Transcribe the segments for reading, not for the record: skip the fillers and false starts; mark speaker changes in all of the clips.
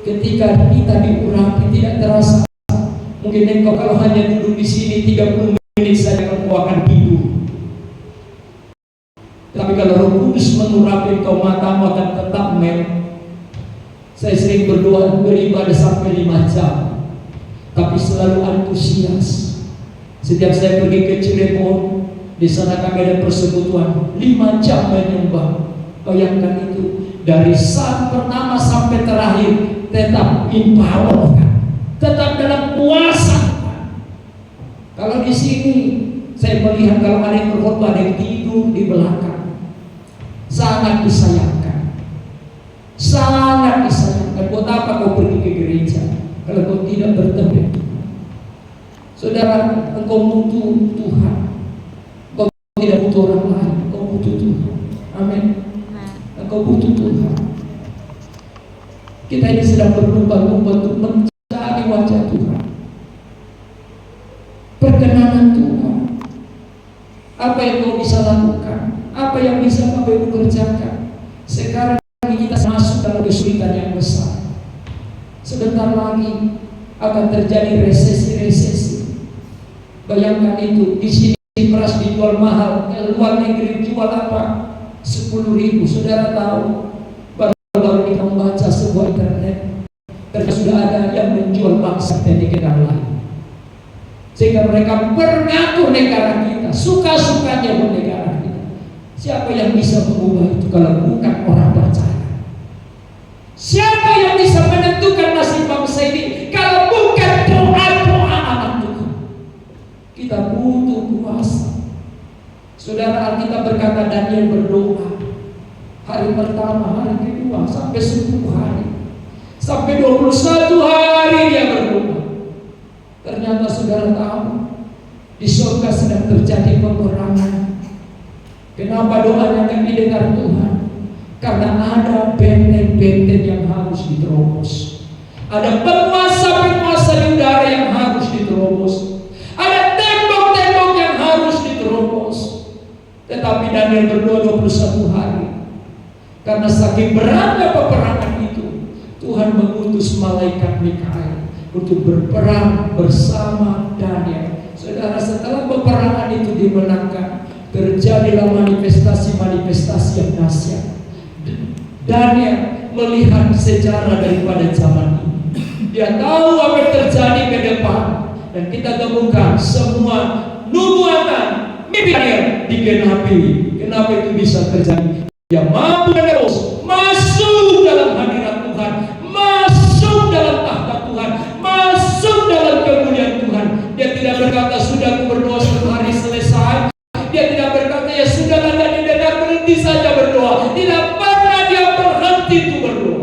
Speaker 1: ketika kita diurapi tidak terasa. Mungkin engkau kalau hanya duduk di sini 30 menit saja engkau akan hidup. Tapi kalau Roh Kudus mengurapi engkau, matamu akan tetap merah. Saya sering berdoa beribadah sampai 5 jam, tapi selalu antusias. Setiap saya pergi ke Cirebon, di sana kami ada persekutuan 5 jam menyembah. Bayangkan itu, dari saat pertama sampai terakhir tetap in power, tetap dalam kuasa. Kalau di sini saya melihat kalau ada yang berkhotbah, ada yang tidur di belakang, sangat disayangkan, sangat disayangkan. Buat apa kau pergi ke gereja kalau kau tidak bertemu? Saudara, engkau butuh Tuhan. Engkau tidak butuh orang lain, engkau butuh Tuhan. Amin. Engkau butuh Tuhan. Kita ini sedang berlomba-lomba untuk mencari wajah Tuhan, perkenanan Tuhan. Apa yang kau bisa lakukan? Apa yang bisa kau kerjakan? Sekarang kita masuk dalam kesulitan yang besar. Sebentar lagi akan terjadi resesi. Bayangkan itu, di sini beras dijual mahal, ke luar negeri jual apa? 10.000. Saudara tahu, baru kita membaca sebuah internet, ternyata sudah ada yang menjual bangsa dan negara lain, sehingga mereka mengatur negara kita, suka-sukanya bernegara kita. Siapa yang bisa mengubah itu kalau bukan orang percaya? Siapa yang bisa menentukan nasib bangsa ini kalau bukan doa-doa anak Tuhan? Kita butuh kuasa. Saudara, Alkitab berkata Daniel berdoa hari pertama, hari kedua, sampai 10 hari, sampai 21 hari dia berdoa. Ternyata saudara tahu, di surga sedang terjadi peperangan. Kenapa doanya tidak didengar Tuhan? Karena ada benteng-benteng yang harus diterobos, ada penguasa-penguasa di udara yang harus diterobos, ada tembok-tembok yang harus diterobos. Tetapi Daniel berdoa 21 hari. Karena saking beratnya peperangan itu, Tuhan mengutus malaikat Mikael untuk berperang bersama Daniel. Saudara, setelah peperangan itu dimenangkan, terjadilah manifestasi-manifestasi yang dahsyat. Daniel melihat sejarah daripada zaman ini. Dia tahu apa yang terjadi ke depan, dan kita temukan semua nubuatan mimpi Daniel digenapi. Kenapa itu bisa terjadi? Dia mampu menerus masuk dalam hadirat Tuhan, masuk dalam tahta Tuhan, masuk dalam kemuliaan Tuhan. Dia tidak berkata sudah aku berdoa 1 hari selesai. Dia tidak berkata ya sudah tidak didengar, berhenti saja berdoa. Tidak pernah dia berhenti itu berdoa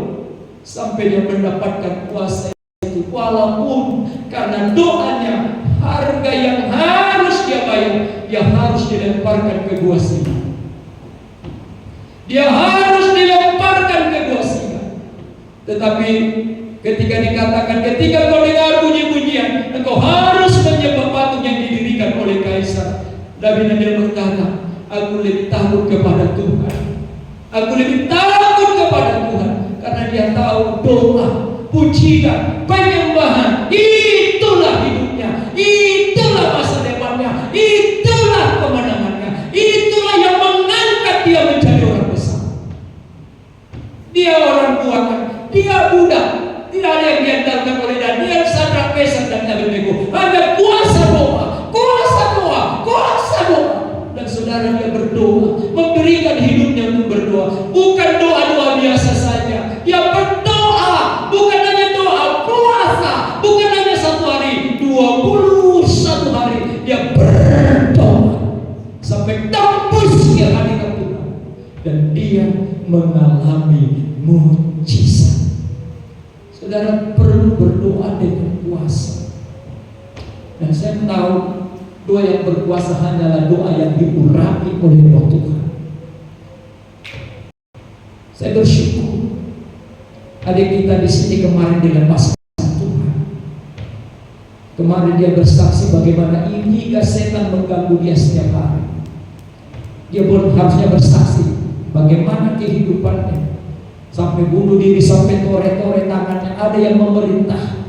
Speaker 1: sampai dia mendapatkan kuasa itu. Walaupun karena doanya harga yang harus dia bayar, dia harus dilemparkan ke gua singa. Dia harus dilemparkan ke gua singa. Tetapi ketika dikatakan, ketika kau dengar bunyi-bunyian, engkau harus menyembah patung yang didirikan oleh kaisar, Daniel berkata, aku lebih takut kepada Tuhan. Aku lebih takut kepada Tuhan, karena dia tahu doa, pujian, penyembahan, itulah hidupnya, itulah masa depannya, itulah kemenangannya, itulah yang mengangkat dia menjadi orang besar. Dia orang buatan, dia budak, tidak ada yang diandalkan oleh Daniel, Sadrak, Mesak, dan Abednego. Hanya kuasa doa, kuasa doa, kuasa doa. Dan saudara, dia berdoa, memberikan hidupnya untuk berdoa. Bukan doa-doa biasa saja. Dia berdoa, bukan hanya doa, puasa, bukan hanya 1 hari, 21 hari dia berdoa sampai tembus ke hadirat Tuhan, dan dia mengalami mujizat. Saudara perlu berdoa dengan kuasa. Dan saya tahu doa yang berkuasa hanyalah doa yang diurapi oleh Roh Tuhan. Saya bersyukur adik kita di sini kemarin dilepaskan Tuhan. Kemarin dia bersaksi bagaimana hingga setan mengganggu dia setiap hari. Dia pun harusnya bersaksi bagaimana kehidupannya, sampai bunuh diri, sampai tore-tore tangannya. Ada yang memerintah.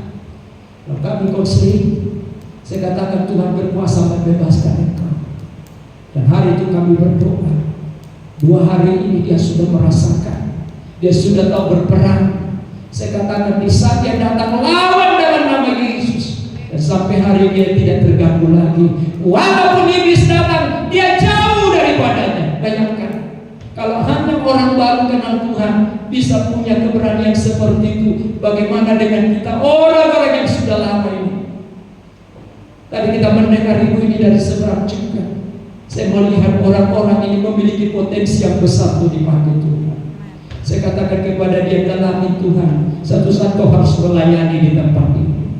Speaker 1: Kalau kami konseling, saya katakan Tuhan berkuasa membebaskan engkau. Dan hari itu kami berdoa. 2 hari ini dia sudah merasakan, dia sudah tahu berperang. Saya katakan di saat dia datang lawan dalam nama Yesus, dan sampai hari ini dia tidak terganggu lagi. Walaupun iblis datang, dia jauh daripadanya. Bayangkan, kalau hanya orang baru kenal Tuhan bisa punya keberanian seperti itu, bagaimana dengan kita orang-orang yang sudah lama ini? Tadi kita mendengar ibu ini dari seberang juga. Saya melihat orang-orang ini memiliki potensi yang besar untuk dipakai Tuhan. Saya katakan kepada dia, dalami Tuhan. Satu saat kau harus melayani di tempat ini.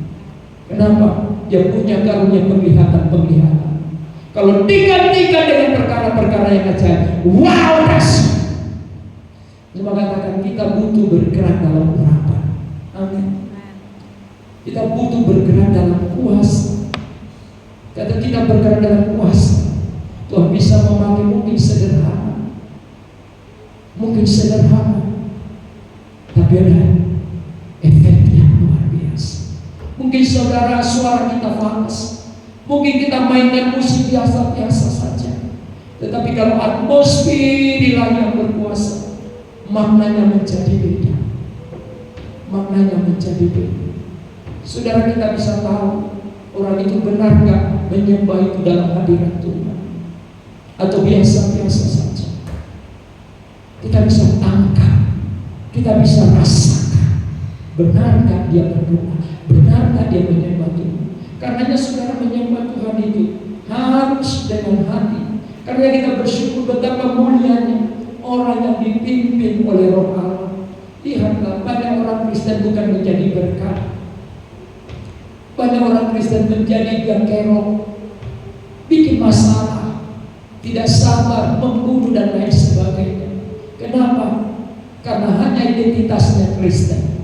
Speaker 1: Kenapa? Dia punya karunia penglihatan-penglihatan. Kalau digantikan dengan perkara-perkara yang ajaib, wow, dahsyat. Cuma katakan kita butuh bergerak dalam urapan. Amin. Kita butuh bergerak dalam kuasa. Kata kita bergerak dalam kuasa, Tuhan bisa memakai mungkin sederhana, tapi ada efek yang luar biasa. Mungkin saudara suara kita fals, mungkin kita mainkan musik biasa-biasa saja, tetapi kalau atmosfer ilahi yang berkuasa, maknanya menjadi beda. Saudara, kita bisa tahu orang itu benar nggak menyembah itu dalam hadirat Tuhan, atau biasa-biasa saja. Kita bisa tangkap, kita bisa rasakan, benarkah dia berdoa, benarkah dia menyembah Tuhan. Karenanya saudara, menyembah Tuhan itu harus dengan hati. Karena kita bersyukur betapa mulianya orang yang dipimpin oleh Roh Allah. Lihatlah, banyak orang Kristen bukan menjadi berkat, banyak orang Kristen menjadi yang kerok, bikin masalah, tidak sabar, membunuh dan lain sebagainya. Kenapa? Karena hanya identitasnya Kristen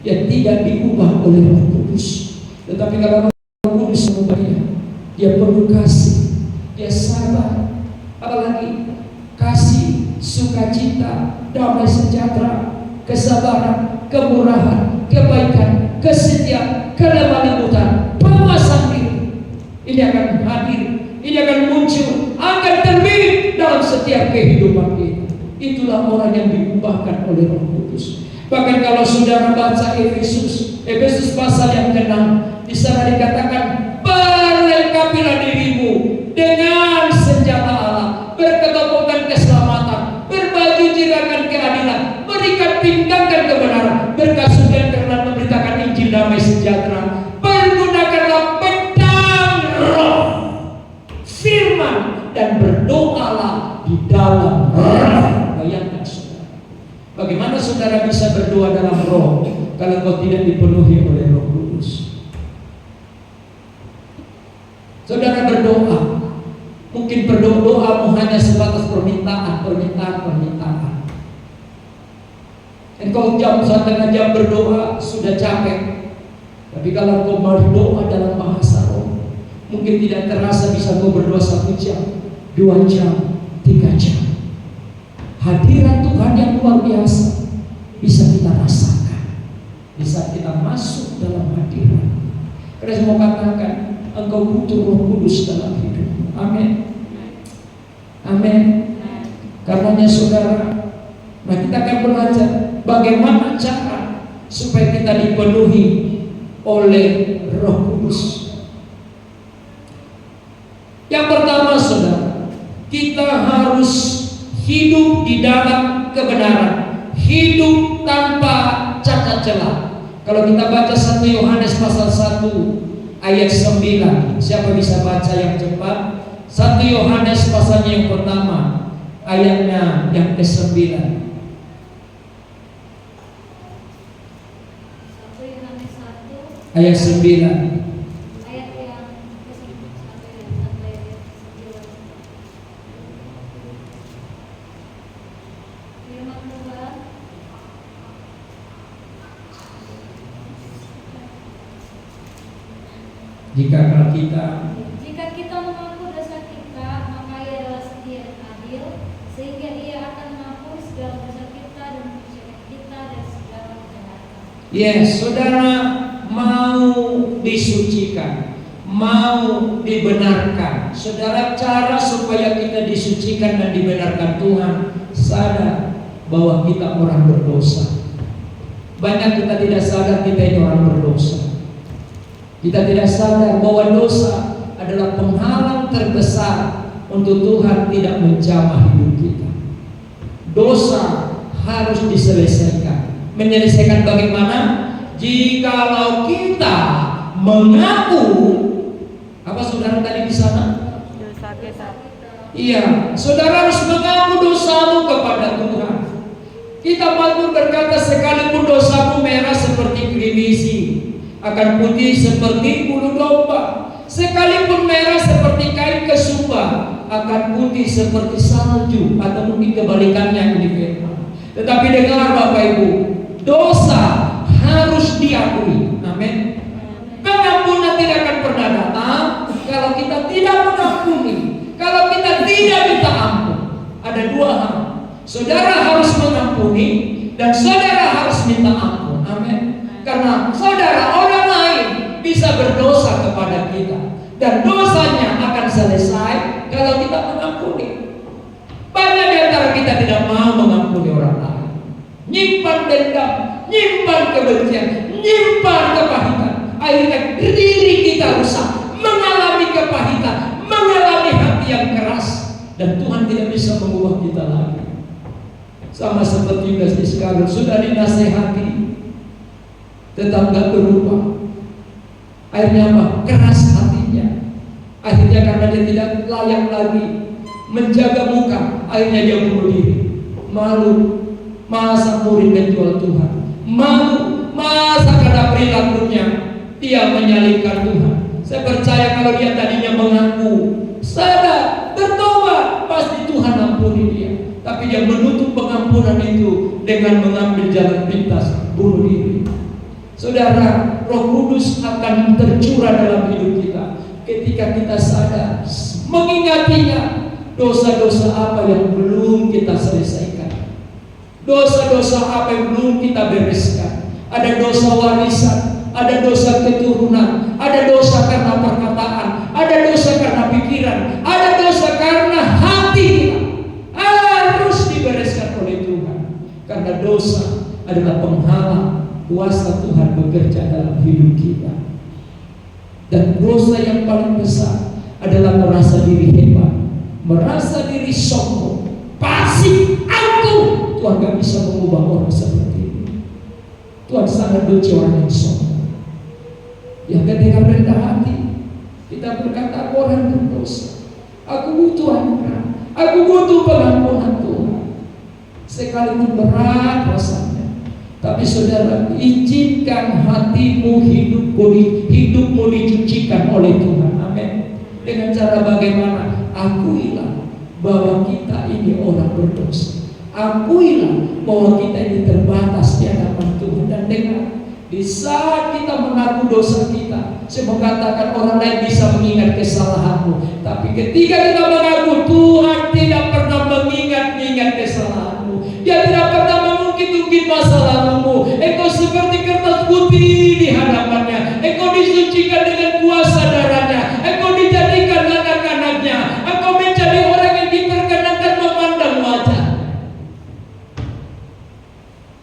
Speaker 1: yang tidak diubah oleh Roh Kudus. Tetapi kalau Roh Kudus mengubahnya, dia penuh kasih, dia sabar, apalagi kasih, sukacita, damai sejahtera, kesabaran, kemurahan, kebaikan, kesetiaan, kelemah lembutan, penguasaan diri. Ini akan hadir, ini akan muncul, akan terbit dalam setiap kehidupan kita. Itulah orang yang diubahkan oleh Roh Kudus. Bahkan kalau saudara baca Efesus pasal yang ke-6, di sana dikatakan, perlengkapilah dirimu dengan senjata Allah, berketopokan keselamatan, berbaju jirakan keadilan, berikat pinggangkan kebenaran, berkasukan karena memberitakan Injil damai sejahtera, pergunakanlah pedang Roh, firman, dan berdoalah di dalam Roh. Bayangkan saudara, bagaimana saudara bisa berdoa dalam Roh kalau kau tidak dipenuhi oleh Roh Kudus? Saudara berdoa, mungkin berdoamu hanya sebatas permintaan. Engkau jam 1,5 jam berdoa sudah capek. Tapi kalau kau berdoa dalam bahasa Roh, mungkin tidak terasa bisa kau berdoa 1 jam, 2 jam, 3 jam. Hadirat Tuhan yang luar biasa bisa kita rasakan, bisa kita masuk dalam hadirat. Karena saya mau katakan, engkau butuh Roh Kudus dalam hidupmu. Amin. Amin. Karenanya saudara, nah kita akan belajar bagaimana cara supaya kita dipenuhi oleh Roh Kudus. Yang pertama saudara, kita harus hidup di dalam kebenaran, hidup tanpa cacat celah. Kalau kita baca 1 Yohanes pasal 1 ayat 9, siapa bisa baca yang cepat? 1 Yohanes pasalnya yang pertama, ayatnya yang ke-9.
Speaker 2: 1 Yohanes 1
Speaker 1: ayat 9.
Speaker 2: ayat yang ke-9. Firman Tuhan,
Speaker 1: Jika
Speaker 2: kita mengaku dosa kita, maka Ia adalah setia dan adil, sehingga Ia akan mengampuni segala dosa kita dan mensucikan kita dari segala kejahatan.
Speaker 1: Yes, saudara mau disucikan, mau dibenarkan. Saudara, cara supaya kita disucikan dan dibenarkan Tuhan, sadar bahwa kita orang berdosa. Banyak kita tidak sadar kita ini orang berdosa. Kita tidak sadar bahwa dosa adalah penghalang terbesar untuk Tuhan tidak menjamah hidup kita. Dosa harus diselesaikan. Menyelesaikan bagaimana? Jikalau kita mengaku, apa saudara tadi di sana?
Speaker 3: Dosa kita.
Speaker 1: Iya, saudara harus mengaku dosamu kepada Tuhan. Kita Mazmur berkata, sekalipun dosamu merah seperti krimisi, akan putih seperti bulu domba. Sekalipun merah seperti kain kesumba, akan putih seperti salju. Atau mungkin kebalikannya ini firman. Tetapi dengar Bapak Ibu, dosa harus diakui. Amin. Pengampunan tidak akan pernah datang kalau kita tidak mengampuni, kalau kita tidak minta ampun. Ada dua hal. Saudara harus mengampuni dan saudara harus minta ampun. Amin. Karena saudara, orang lain bisa berdosa kepada kita dan dosanya akan selesai kalau kita mengampuni. Banyak di antara kita tidak mau mengampuni orang lain, nyimpan dendam, nyimpan kebencian, nyimpan kepahitan. Akhirnya diri kita rusak, mengalami kepahitan, mengalami hati yang keras, dan Tuhan tidak bisa mengubah kita lagi. Sama seperti Yudas Iskariot, sudah dinasehati tetap gak berubah. Akhirnya apa? Keras hatinya. Akhirnya karena dia tidak layak lagi menjaga muka, akhirnya dia bunuh diri. Malu, masa murid menjual Tuhan. Malu, masa karena perilakunya dia menyalibkan Tuhan. Saya percaya kalau dia tadinya mengaku sadar, bertobat, pasti Tuhan ampuni dia. Tapi dia menutup pengampunan itu dengan mengambil jalan pintas, bunuh diri. Saudara, Roh Kudus akan tercurah dalam hidup kita ketika kita sadar, mengingatinya dosa-dosa apa yang belum kita selesaikan, dosa-dosa apa yang belum kita bereskan. Ada dosa warisan, ada dosa keturunan, ada dosa karena perkataan, ada dosa karena pikiran, ada dosa karena hati kita. Harus dibereskan oleh Tuhan, karena dosa adalah penghalang kuasa Tuhan bekerja dalam hidup kita. Dan dosa yang paling besar adalah merasa diri hebat, merasa diri sombong, pasif, angkuh. Tuhan gak bisa mengubah orang seperti itu. Tuhan sangat benci orang yang sombong. Yang ketika rendah hati, kita berkata, orang berdosa, aku butuh anugerah, aku butuh pengampunan Tuhan. Sekalipun berat rasanya, tapi saudara, izinkan hatimu hidupmu dicucikan oleh Tuhan. Amin. Dengan cara bagaimana? Akuilah bahwa kita ini orang berdosa. Akuilah bahwa kita ini terbatas di hadapan Tuhan. Dan dengar, di saat kita mengaku dosa kita, saya mengatakan orang lain bisa mengingat kesalahanmu, tapi ketika kita mengaku, Tuhan tidak pernah mengingat kesalahanmu. Dia tidak pernah mengungkit-ungkit masa lalumu. Engkau seperti kertas putih di hadapannya. Engkau disucikan dengan kuasa darahnya. Engkau dijadikan anak-anaknya. Engkau menjadi orang yang diperkenankan memandang wajah.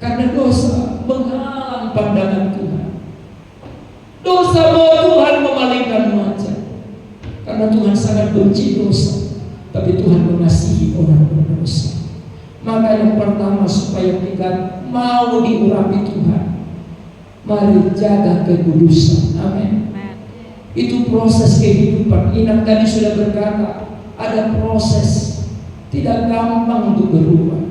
Speaker 1: Karena dosa menghalang pandangan Tuhan. Dosa bawa Tuhan memalingkan wajah. Karena Tuhan sangat benci dosa, tapi Tuhan mengasihi orang berdosa. Maka yang pertama, supaya kita mau diurapi Tuhan, mari jaga kekudusan. Amin. Itu proses kehidupan. Inang tadi sudah berkata, ada proses. Tidak gampang untuk berubah,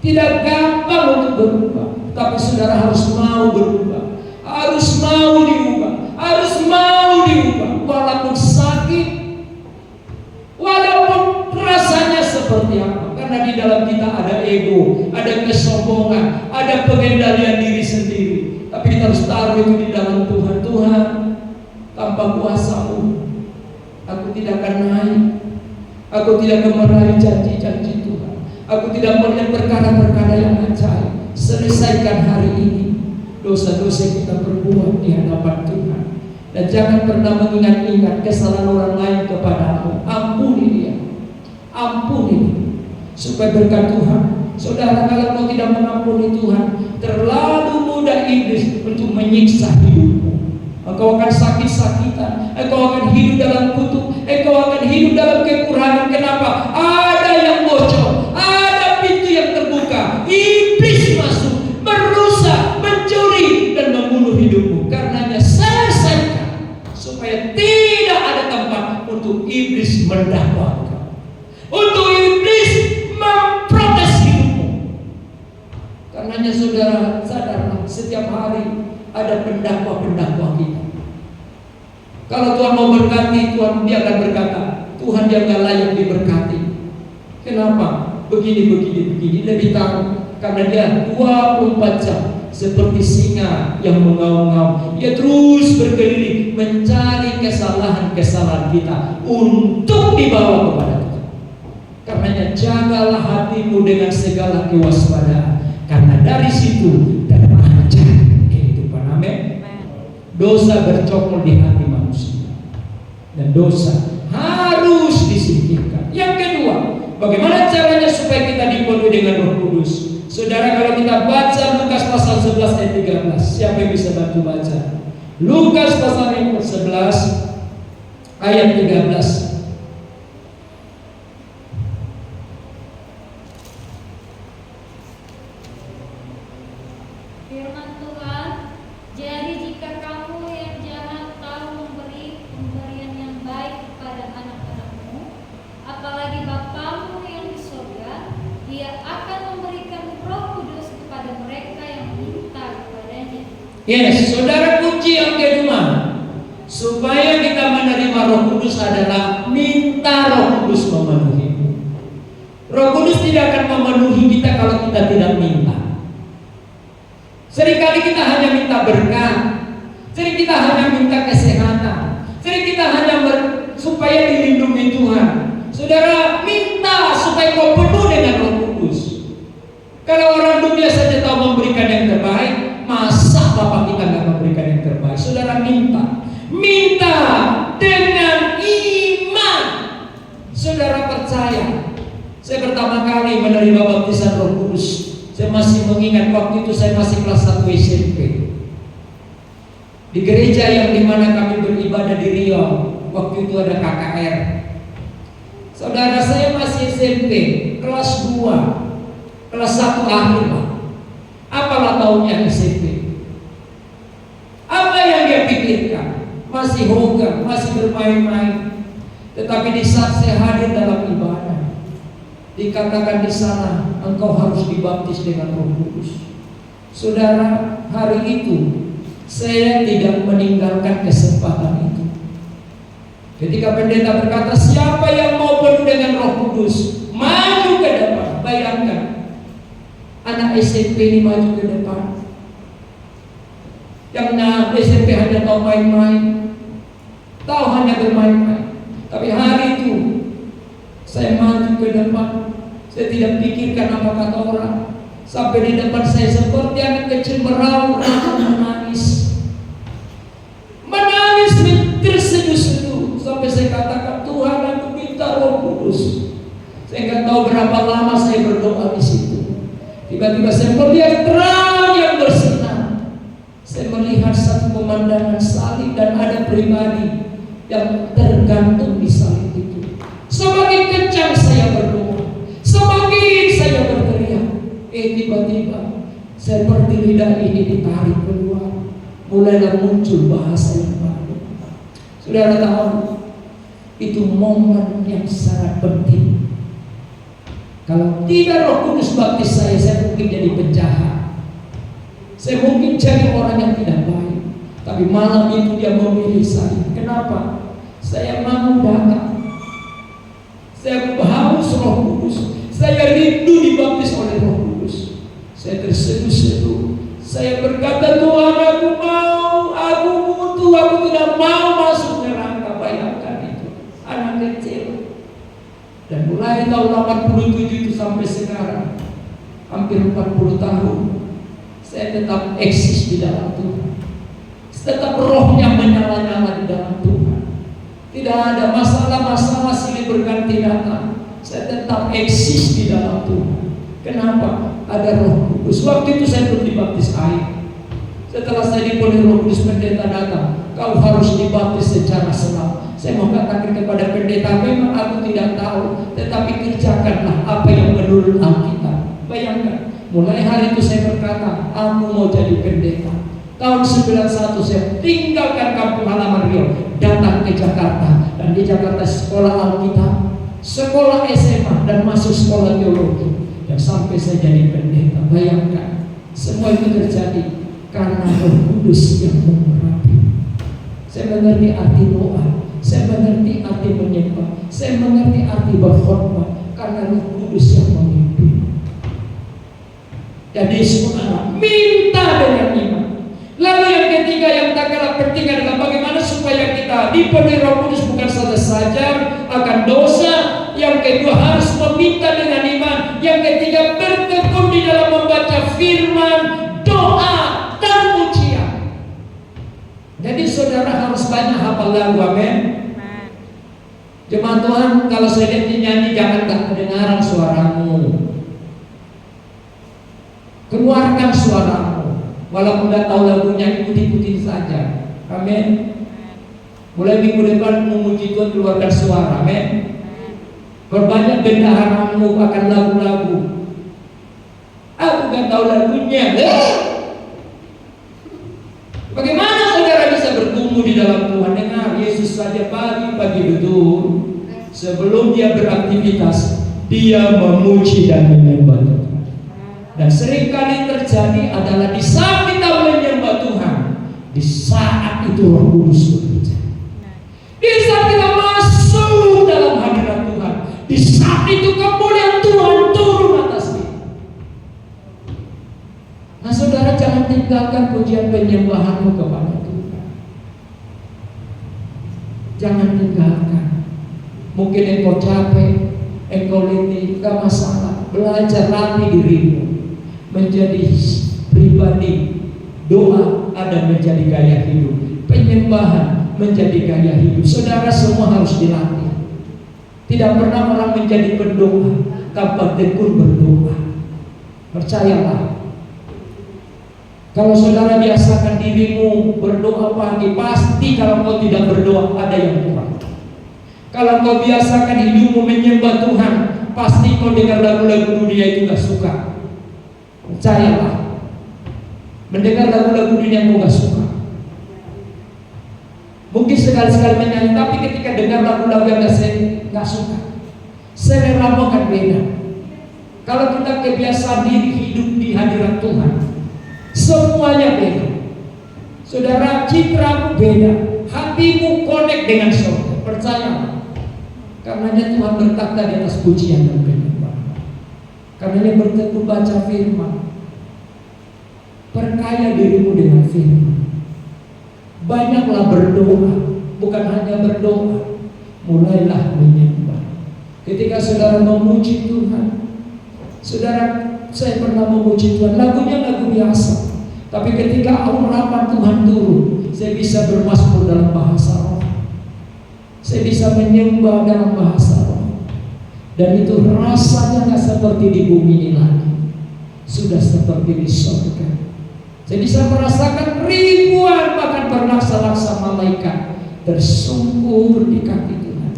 Speaker 1: tidak gampang untuk berubah. Tapi saudara harus mau berubah, harus mau diubah, harus mau diubah. Walaupun sakit, walaupun rasanya seperti apa. Karena di dalam kita ada ego, ada kesombongan, ada pengendalian diri sendiri. Tapi kita harus taruh itu di dalam Tuhan. Tuhan, tanpa kuasa-Mu, aku tidak akan naik. Aku tidak akan meraih janji-janji Tuhan. Aku tidak melihat perkara-perkara yang ajaib. Selesaikan hari ini. dosa-dosa yang kita perbuat di hadapan Tuhan. Dan jangan pernah mengingat-ingat kesalahan orang lain kepadamu. Ampuni dia, ampuni dia, supaya berkat Tuhan. Saudara, kalau kau tidak mengampuni Tuhan, terlalu mudah iblis untuk menyiksa hidupmu. Engkau akan sakit-sakitan, engkau akan hidup dalam kutuk, engkau akan hidup dalam kekurangan. Kenapa? Ada yang bocor, ada pintu yang terbuka. Iblis masuk, merusak, mencuri, dan membunuh hidupmu. Karenanya selesaikan, supaya tidak ada tempat untuk iblis mendakwa engkau, untuk iblis memprotes hidupmu. Karenanya saudara, sadarlah, setiap hari ada pendakwa-pendakwa kita. Kalau Tuhan mau berkati, Tuhan dia akan berkata, Tuhan dia nggak layak diberkati. Kenapa? Begini. Lebih tahu, karena dia 24 jam seperti singa yang mengaum-ngaum. Dia terus berkeliling mencari kesalahan-kesalahan kita untuk dibawa kepada Tuhan. Karenanya jagalah hatimu dengan segala kewaspadaan, karena dari situ terpancar kehidupan. Amin. Dosa bercokol di hati manusia, dan dosa harus disingkirkan. Yang kedua, bagaimana caranya supaya kita dipenuhi dengan Roh Kudus? Saudara, kalau kita baca Lukas pasal 11 ayat 13, siapa yang bisa bantu baca? Lukas pasal 11 ayat 13.
Speaker 2: Firman Tuhan, jadi jika kamu yang jahat tahu memberi pemberian yang baik kepada anak-anakmu, apalagi Bapamu yang di surga, Dia akan memberikan Roh Kudus kepada mereka yang minta kepadanya.
Speaker 1: Yes, saudara, kunci yang kedua supaya kita menerima Roh Kudus adalah minta Roh Kudus memenuhi. Roh Kudus tidak akan memenuhi kita kalau kita tidak minta. Seringkali kita hanya minta berkat, sering kita hanya minta kesehatan, sering kita hanya supaya dilindungi Tuhan. Saudara, minta supaya kau penuh dengan Roh Kudus. Kalau orang dunia saja tahu memberikan yang terbaik, masa Bapak kita nggak memberikan yang terbaik? Saudara, minta dengan iman. Saudara percaya. Saya pertama kali menerima baptisan Roh Kudus, saya masih mengingat waktu itu saya masih kelas 1 SMP. Di gereja yang dimana kami beribadah di Riau, waktu itu ada KKR. Saudara, saya masih SMP, kelas 2, kelas 1 akhir lah. Apalah tahunnya SMP? Apa yang dia pikirkan? Masih hoga, masih bermain-main. Tetapi di saat saya hadir dalam ibadah, dikatakan di sana, engkau harus dibaptis dengan Roh Kudus. Saudara, hari itu saya tidak meninggalkan kesempatan itu. Ketika pendeta berkata, siapa yang mau penuh dengan Roh Kudus, maju ke depan. Bayangkan, anak SMP ini maju ke depan. Yang SMP hanya tahu main-main, tahu hanya bermain-main. Tapi hari itu saya maju ke depan. Saya tidak pikirkan apa kata orang. Sampai di depan saya seperti anak kecil meraung, menangis terseduh-seduh. Sampai saya katakan, Tuhan, aku minta Roh Kudus. Saya nggak tahu berapa lama saya berdoa di situ. Tiba-tiba saya melihat terang yang bersinar. Saya melihat satu pemandangan salib dan ada pribadi yang tergantung di salib itu. Semakin kencang saya berdoa, semakin saya berteriak. Tiba-tiba seperti lidah ini ditarik keluar, mulailah muncul bahasa yang baru. Saudara tahu, itu momen yang sangat penting. Kalau tidak Roh Kudus baptis saya mungkin jadi penjahat, saya mungkin jadi orang yang tidak baik. Tapi malam itu dia memilih saya. Kenapa? Saya mau datang. Saya haus Roh Kudus. Saya rindu dibaptis oleh Roh Kudus. Saya terseduh-seduh. Saya berkata, Tuhan, aku mau, aku butuh, aku tidak mau masuk neraka. Bayangkan itu, anak kecil. Dan mulai tahun 87 itu sampai sekarang, hampir 40 tahun, saya tetap eksis di dalam Tuhan. Tetap rohnya menyala-nyala di dalam Tuhan. Tidak ada masalah-masalah silih berganti datang. Saya tetap eksis di dalam Tuhan. Kenapa? Ada Roh Kudus. Waktu itu saya belum dibaptis air. Setelah saya dipenuhi Roh Kudus, pendeta datang, kau harus dibaptis secara selam. Saya mau katakan kepada pendeta, memang aku tidak tahu, tetapi kerjakanlah apa yang menurut Alkitab. Bayangkan, mulai hari itu saya berkata, aku mau jadi pendeta. Tahun 91 saya tinggalkan kampung halaman Riau, datang ke Jakarta, dan di Jakarta sekolah Alkitab, sekolah SMA, dan masuk sekolah teologi, dan sampai saya jadi pendeta. Bayangkan, semua itu terjadi karena Roh Kudus yang mengurapi. Saya mengerti arti doa, saya mengerti arti menyembah, saya mengerti arti berkhotbah karena Roh Kudus yang memimpin. Jadi saudara, minta dengan iman. Lalu yang ketiga yang tak kalah penting adalah bagaimana supaya kita dipenuhi Roh Kudus, bukan saja akan dosa. Yang kedua harus meminta dengan iman. Yang ketiga bertekun di dalam membaca firman, doa, dan pujian. Jadi saudara harus banyak hafal lagu, amin. Jemaat Tuhan, kalau saya lihat nyanyi jangan tak kedengaran suaramu. Keluarkan suaramu. Walaupun tidak tahu lagunya, ikuti-ikuti saja. Amin. Mulai minggu depan memuji Tuhan, keluarkan suara. Amin. Perbanyak bendaharamu akan lagu-lagu. Aku tidak tahu lagunya. Bagaimana saudara bisa bertumbuh di dalam Tuhan? Dengar, Yesus saja pagi-pagi betul, sebelum dia beraktivitas, dia memuji dan menyembah Tuhan. Dan seringkali terjadi adalah di saat kita menyembah Tuhan, di saat itu Roh Kudus bekerja. Di saat kita masuk dalam hadirat Tuhan, di saat itu kemuliaan Tuhan turun atas kita. Nah saudara, jangan tinggalkan pujian penyembahanmu kepada Tuhan. Jangan tinggalkan. Mungkin engkau capek, engkau letih, gak masalah. Belajar latih dirimu menjadi pribadi. Doa ada menjadi gaya hidup, penyembahan menjadi gaya hidup. Saudara, semua harus dilatih. Tidak pernah orang menjadi pendoa tanpa tekun berdoa. Percayalah, kalau saudara biasakan dirimu berdoa pagi, pasti kalau kau tidak berdoa ada yang kurang. Kalau kau biasakan hidupmu menyembah Tuhan, pasti kau dengar lagu-lagu dunia itu gak suka. Percayalah, mendengar lagu-lagu dunia kau gak suka. Mungkin sekali-sekali menyanyi, tapi ketika dengar lagu-lagu yang gak suka, seleramu akan beda. Kalau kita kebiasaan diri hidup di hadirat Tuhan, semuanya beda. Saudara, citramu beda, hatimu connect dengan surga. Percayalah. Karenanya Tuhan berkata di atas pujian dan penyembahan. Karenanya bertekun baca firman, perkaya dirimu dengan firman. Banyaklah berdoa, bukan hanya berdoa, mulailah menyembah. Ketika saudara memuji Tuhan, saudara, saya pernah memuji Tuhan, lagunya lagu biasa, tapi ketika urapan Tuhan turun, saya bisa bermazmur dalam bahasa roh, saya bisa menyembah dalam bahasa roh, dan itu rasanya nggak seperti di bumi ini lagi, sudah seperti di surga. Saya bisa merasakan ribuan bahkan berlaksa-laksa malaikat tersungkur di kaki Tuhan.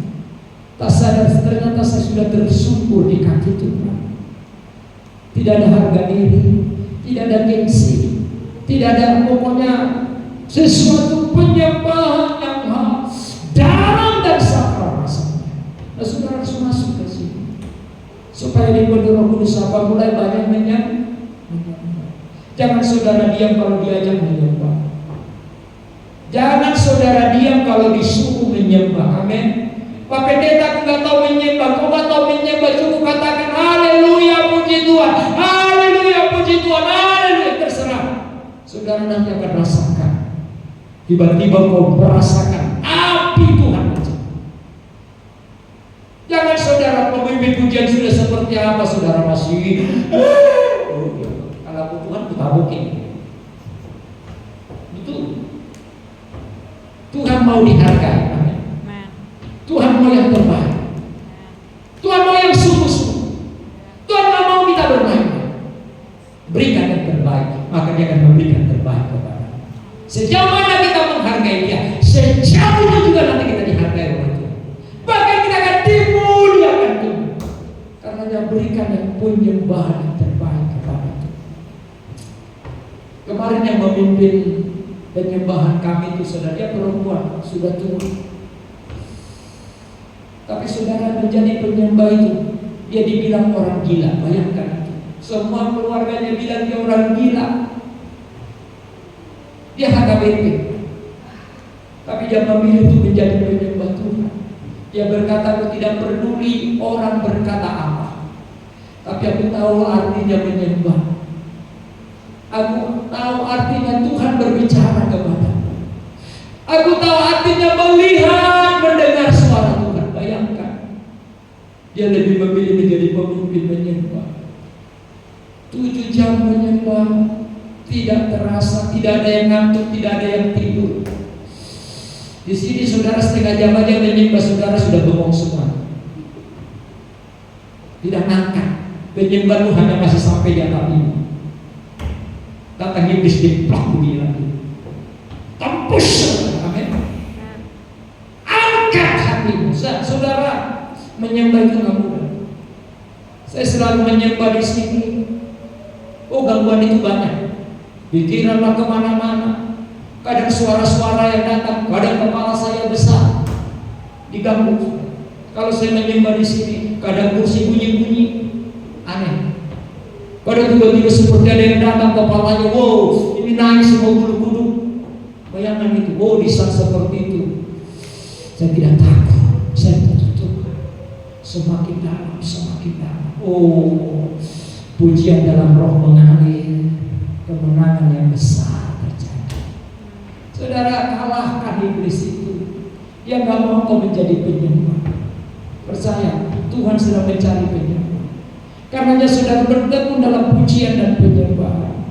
Speaker 1: Tak sadar ternyata saya sudah tersungkur di kaki Tuhan. Tidak ada harga diri, tidak ada gengsi, tidak ada pokoknya sesuatu penyembahan yang dalam dan sakral rasanya. Nah saudara harus masuk ke sini supaya dipenuhi Roh Kudus. Apa mulai banyak menyembah. Jangan saudara diam kalau diajak menyembah. Jangan saudara diam kalau disuruh menyembah. Amin. Pak Pendeta, aku gak tahu menyembah. Kau gak tahu menyembah, cukup katakan haleluya puji Tuhan, haleluya puji Tuhan, haleluya. Terserah. Saudara nanti akan rasakan. Tiba-tiba kau merasakan api Tuhan. Jangan saudara pemimpin pujian sudah seperti apa, saudara masih Tuhan kutabukin. mau dihargai. Amin. Tuhan mau yang terbaik. Tuhan mau yang sungguh-sungguh. Tuhan gak mau kita bermain. Berikan yang terbaik, maka Dia akan memberikan terbaik kepada kita. Sejauh mana kita menghargai Dia, sejauh itu juga nanti kita dihargai oleh Tuhan. Bahkan kita akan dimuliakan Tuhan, karena Dia berikan yang penyembahan yang terbaik kepada Tuhan. Kemarin yang memimpin penyembahan kami itu saudara, dia perempuan, sudah tua. Tapi saudara, menjadi penyembah itu, dia dibilang orang gila. Bayangkan itu. Semua keluarganya bilang dia orang gila. Dia HKBP. Tapi dia memilih untuk menjadi penyembah Tuhan. Dia berkata, aku tidak peduli orang berkata apa, tapi aku tahu artinya menyembah. Aku tahu artinya Tuhan berbicara kepadaku. Aku tahu artinya melihat, mendengar suara Tuhan. Bayangkan, dia lebih memilih menjadi pemimpin menyembah. 7 jam menyembah, tidak terasa, tidak ada yang ngantuk, tidak ada yang tidur. Di sini saudara setengah jam aja menyembah, saudara sudah bengong semua. Tidak ngangkat. Penyembah Tuhan yang masih sampai di atap ini. Datang iblis diplak bunyi lagi. Tembus, amin. Angkat hatimu, saudara. Menyembah itu nggak mudah. Saya selalu menyembah di sini. Oh, gangguan itu banyak. Pikiranlah kemana-mana. Kadang suara-suara yang datang, kadang kepala saya besar, diganggu. Kalau saya menyembah di sini, kadang kursi bunyi-bunyi, aneh. Kadang tiba-tiba seperti ada yang datang, kepalanya, wow, ini naik semua bulu-bulu. Bayangkan itu, wow, di saat seperti itu, saya tidak takut, saya tutup. Semakin dalam, semakin dalam. Oh, pujian dalam roh mengalir, kemenangan yang besar terjadi. Saudara, kalahkan iblis itu. Dia gak mau kau menjadi penyembah. Percaya, Tuhan sedang mencari penyembah. Karenanya saudara bertekun dalam pujian dan penyembahan.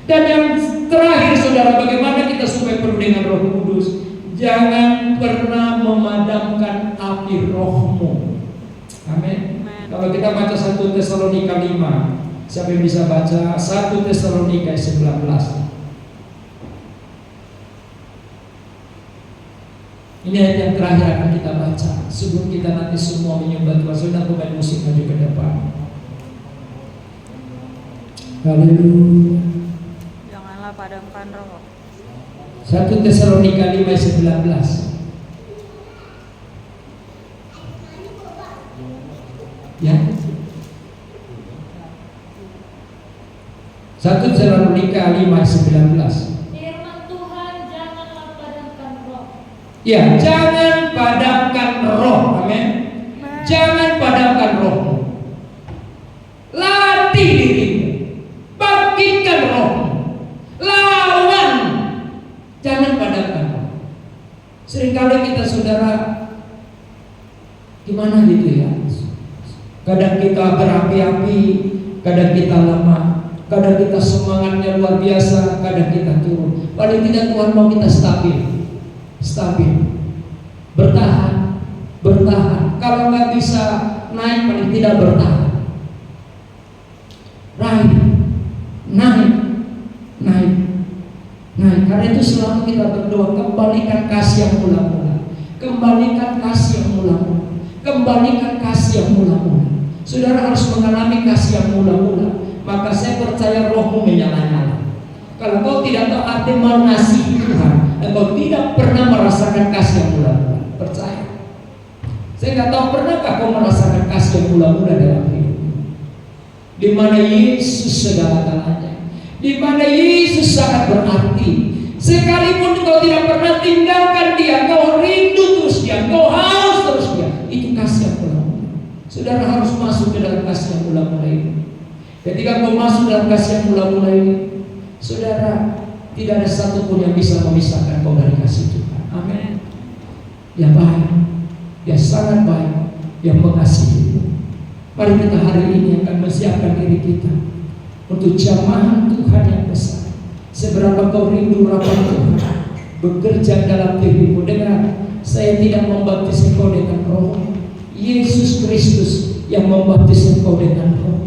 Speaker 1: Dan yang terakhir saudara, bagaimana kita supaya penuh dengan Roh Kudus? Jangan pernah memadamkan api rohmu. Amin. Kalau kita baca 1 Tesalonika 5, siapa yang bisa baca 1 Tesalonika 19? Ini ayat yang terakhir akan kita baca sebelum kita nanti semua menyembah Tuhan. Saudara, pemain musik maju ke depan. Haleluya.
Speaker 3: Janganlah padamkan roh.
Speaker 1: 1 Tesalonika 5 ayat 19. Ya. 1 Tesalonika 5 ayat 19.
Speaker 2: Firman Tuhan, janganlah padamkan roh.
Speaker 1: Ya, jangan padamkan roh. Amin. Jangan padamkan roh. Latih dirimu. Bangkitkan roh. Lawan. Jangan padamkan roh. Seringkali kita saudara gimana gitu ya. Kadang kita berapi-api, kadang kita lemah, kadang kita semangatnya luar biasa, kadang kita turun. Paling tidak Tuhan mau kita stabil. Stabil, bertahan, bertahan. Kalau nggak bisa naik, paling tidak bertahan. Naik, naik, naik, naik. Karena itu selalu kita berdoa, kembalikan kasih yang mula-mula, kembalikan kasih yang mula-mula, kembalikan kasih yang mula-mula. Saudara harus mengalami kasih yang mula-mula, maka saya percaya rohmu menyala-nyala. Kalau kau tidak tahu arti mengasihi Tuhan, dan kau tidak pernah merasakan kasih yang mula-mula, percaya. Saya nggak tahu pernahkah kau merasakan kasih yang mula-mula dalam hidupmu, di mana Yesus segala-galanya, di mana Yesus sangat berarti. Sekalipun kau tidak pernah tinggalkan Dia, kau rindu terus Dia, kau haus terus Dia, itu kasih yang mula-mula. Saudara harus masuk ke dalam kasih yang mula-mula ini. Ketika kau masuk dalam kasih yang mula-mula ini, saudara, tidak ada satupun yang bisa memisahkan kau dari kasih Tuhan. Amin. Yang baik, yang sangat baik, yang mengasihi. Mari kita hari ini akan menyiapkan diri kita untuk jamahan Tuhan yang besar. Seberapa kau rindu rapat Tuhan, bekerja dalam dirimu. Dengar, saya tidak membaptis engkau dengan roh. Yesus Kristus yang membaptis engkau dengan roh.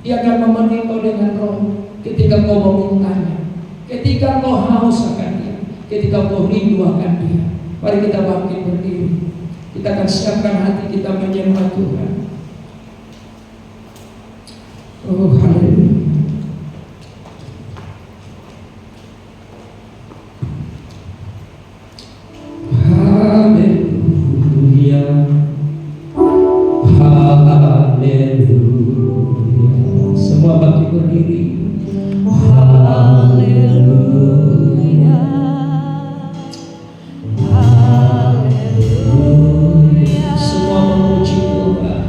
Speaker 1: Dia akan memenuhi engkau dengan roh ketika kau memintanya, ketika kau haus akan dia, ketika kau rindu akan dia. Mari kita bangkit berdiri. Kita akan siapkan hati kita menyembah Tuhan. Oh, haleluya. Haleluya. Haleluya. Semua bangkit berdiri.
Speaker 3: Haleluya. Haleluya.
Speaker 1: Semua memuji Tuhan.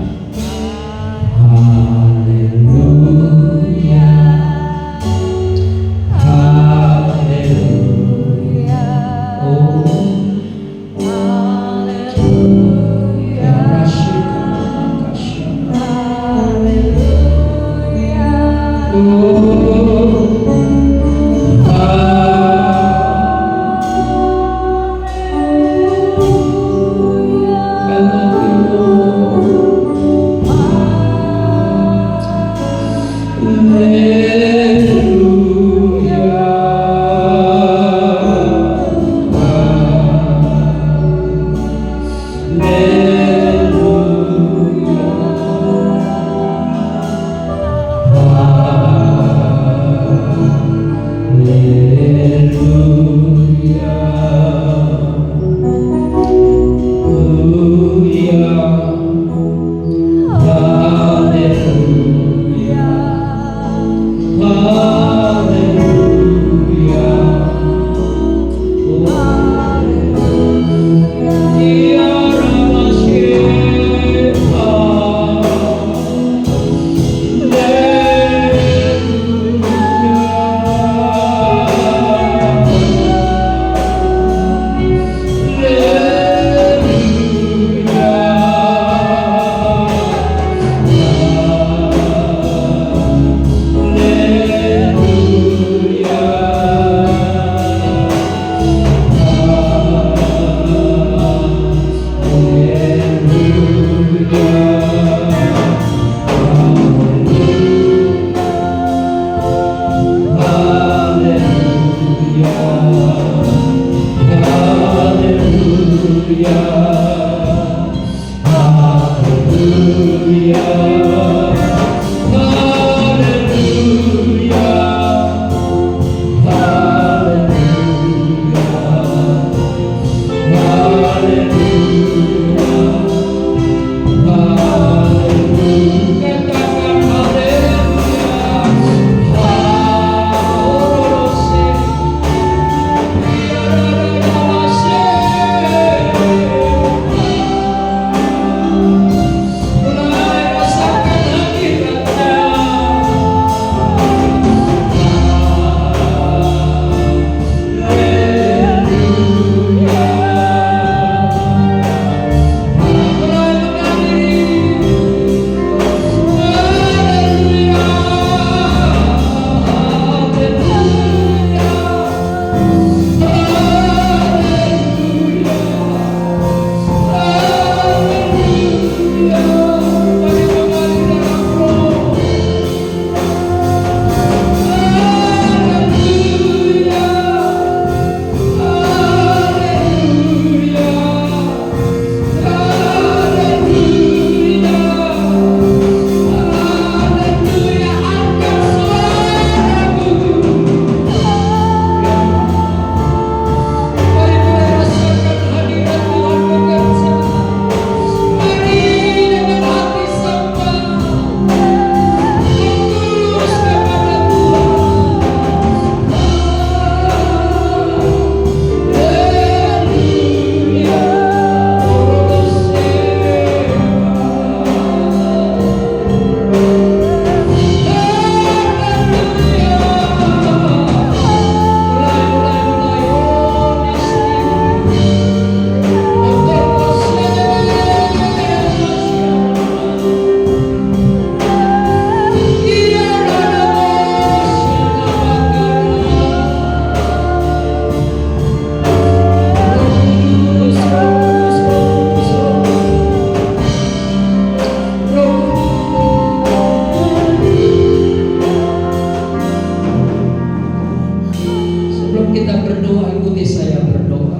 Speaker 1: berdoa, ikuti saya berdoa.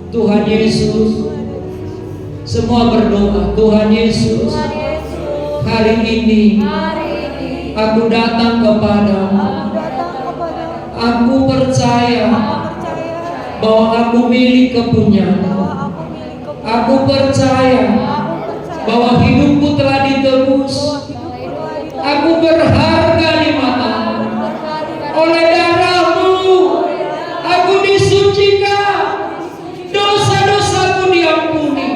Speaker 1: Tuhan Yesus, semua berdoa. Tuhan Yesus,
Speaker 2: Tuhan Yesus,
Speaker 1: hari ini
Speaker 2: hari ini
Speaker 1: aku datang kepadamu.
Speaker 3: Aku datang kepada
Speaker 1: Aku percaya
Speaker 3: percaya
Speaker 1: bahwa aku milik kepunyaanmu.
Speaker 3: bahwa aku milik kepada
Speaker 1: Aku percaya
Speaker 3: aku percaya
Speaker 1: bahwa hidupku telah ditebus.
Speaker 3: bahwa hidupku adalah
Speaker 1: Aku berharga di matamu. Oleh darahmu aku disucikan, dosa-dosaku diampuni.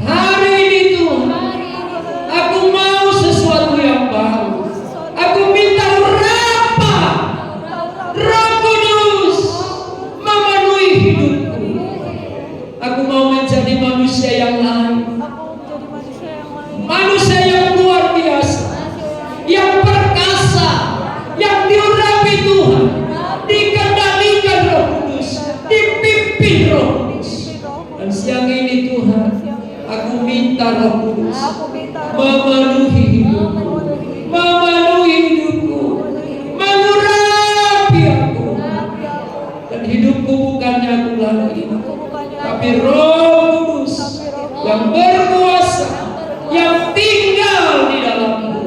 Speaker 1: Hari ini Tuhan, aku mau sesuatu yang baru. Aku minta urapa Roh Kudus memenuhi hidupku. Aku mau menjadi manusia yang lain,
Speaker 3: aku menjadi manusia yang lain,
Speaker 1: manusia yang luar biasa, yang perkasa, yang diurapi Tuhan, dikendalikan Roh Kudus, dipimpin Roh Kudus. Dan siang ini Tuhan, aku minta Roh Kudus
Speaker 3: aku minta
Speaker 1: memenuhi hidupku, memenuhi hidupku, mengurapi aku. Dan hidupku bukannya aku lagi, tapi Roh Kudus yang berkuasa, yang tinggal di dalamku.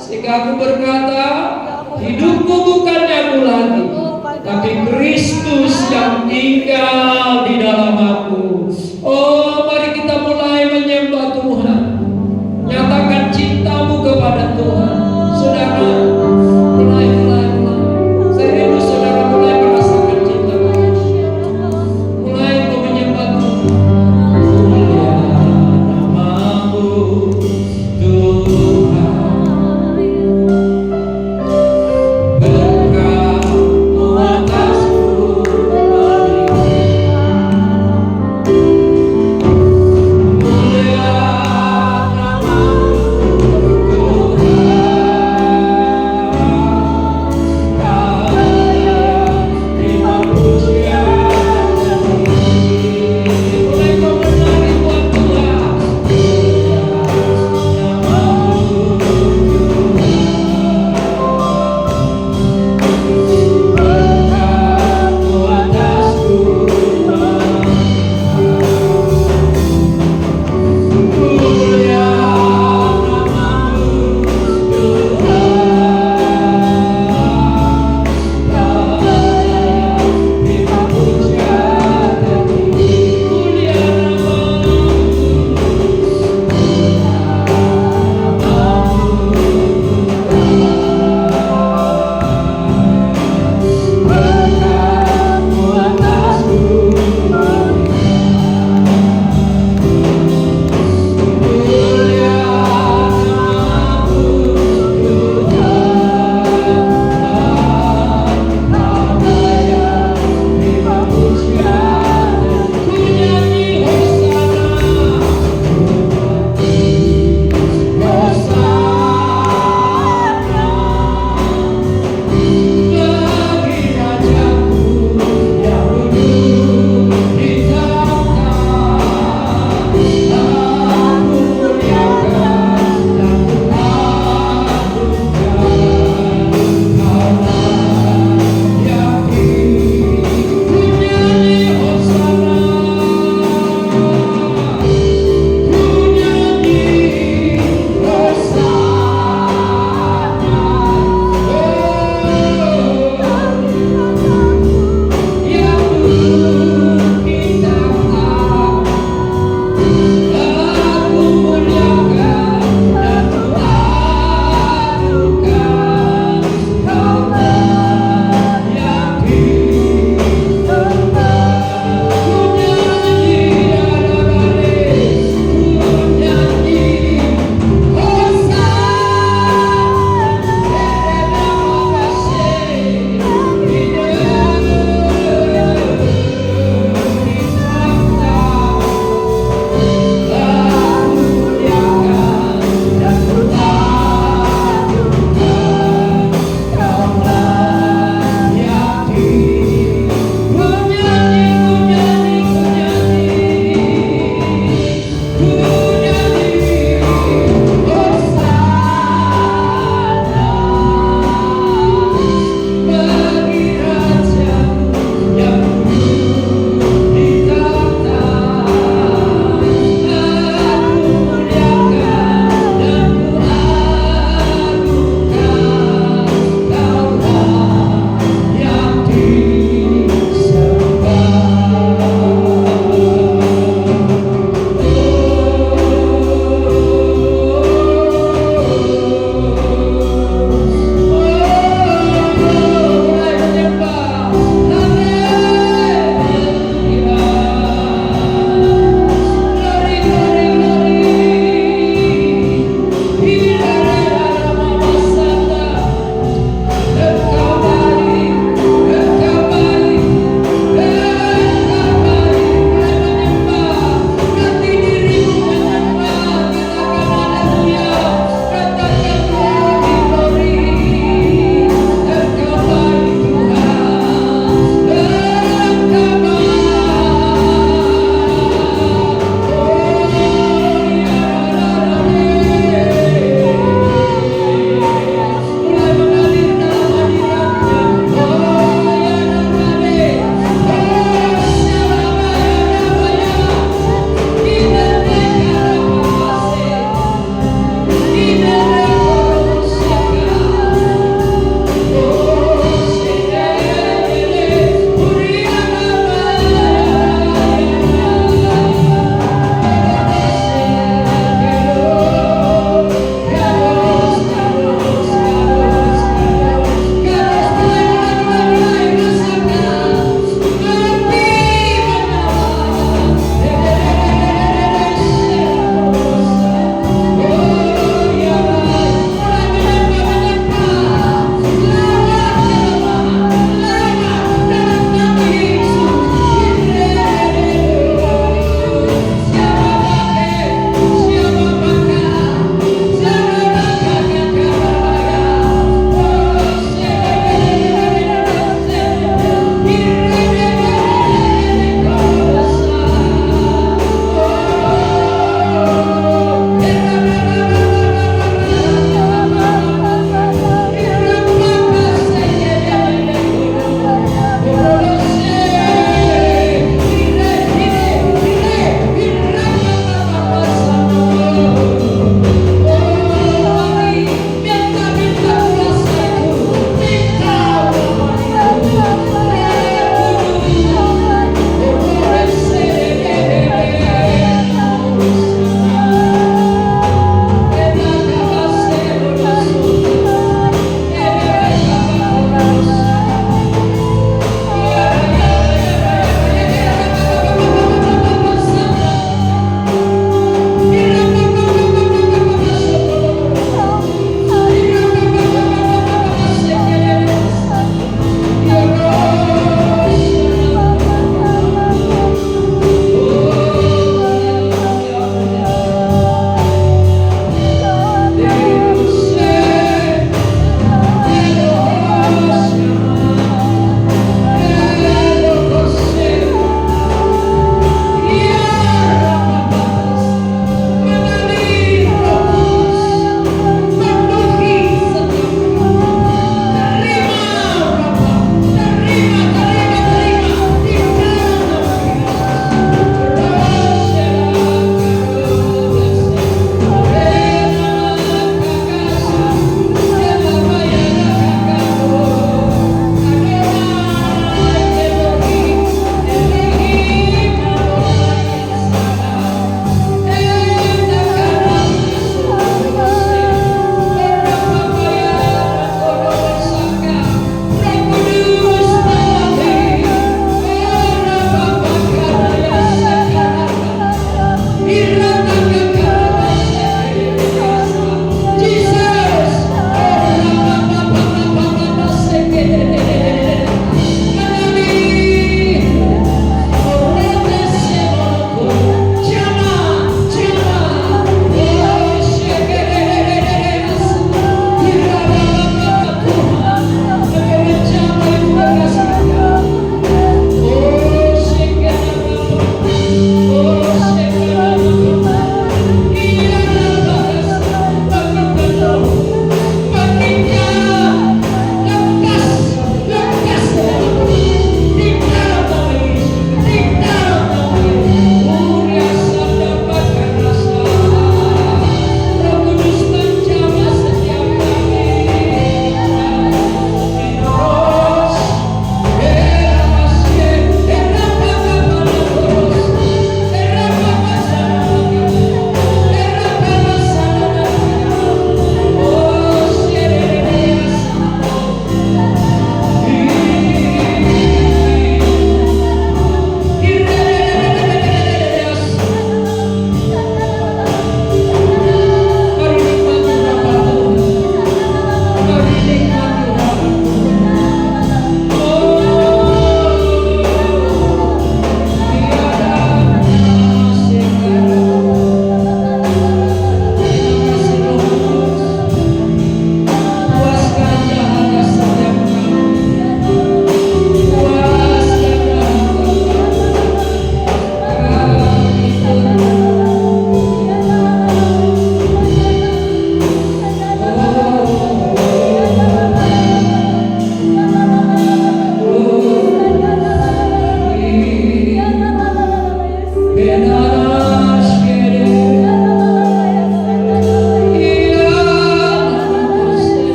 Speaker 1: Sehingga aku berkata, hidupku bukannya aku lagi, tapi Kristus yang tinggal di dalam aku. Oh, mari kita mulai menyembah Tuhan. Nyatakan cintamu kepada Tuhan. Saudara, mulai. Saya rindu saudara mulai merasakan cinta Tuhan. Mulai untuk menyembah Tuhan. Mulia namamu Tuhan. Berkatmu atasku.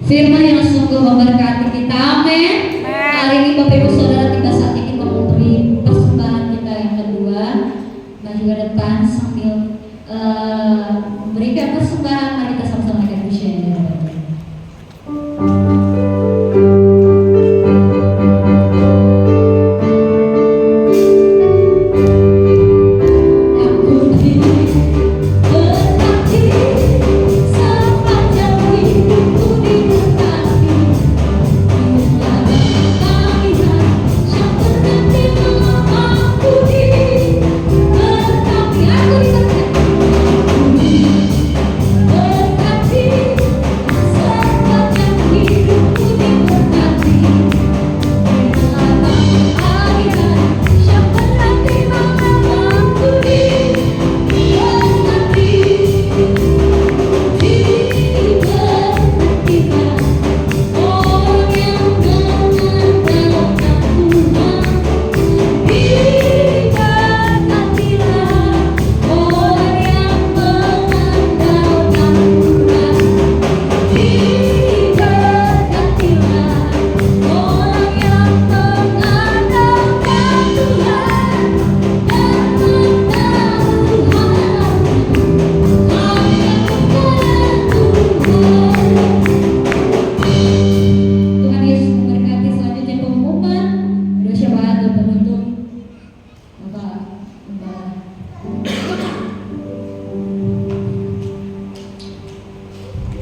Speaker 2: Firman yang sungguh memberkati kita, amin. Hari ini Bapak Ibu Saudara, kita saat ini memberi persembahan kita yang kedua. Maju ke depan sambil memberikan persembahan. Mari kita sama-sama naikkan pujian.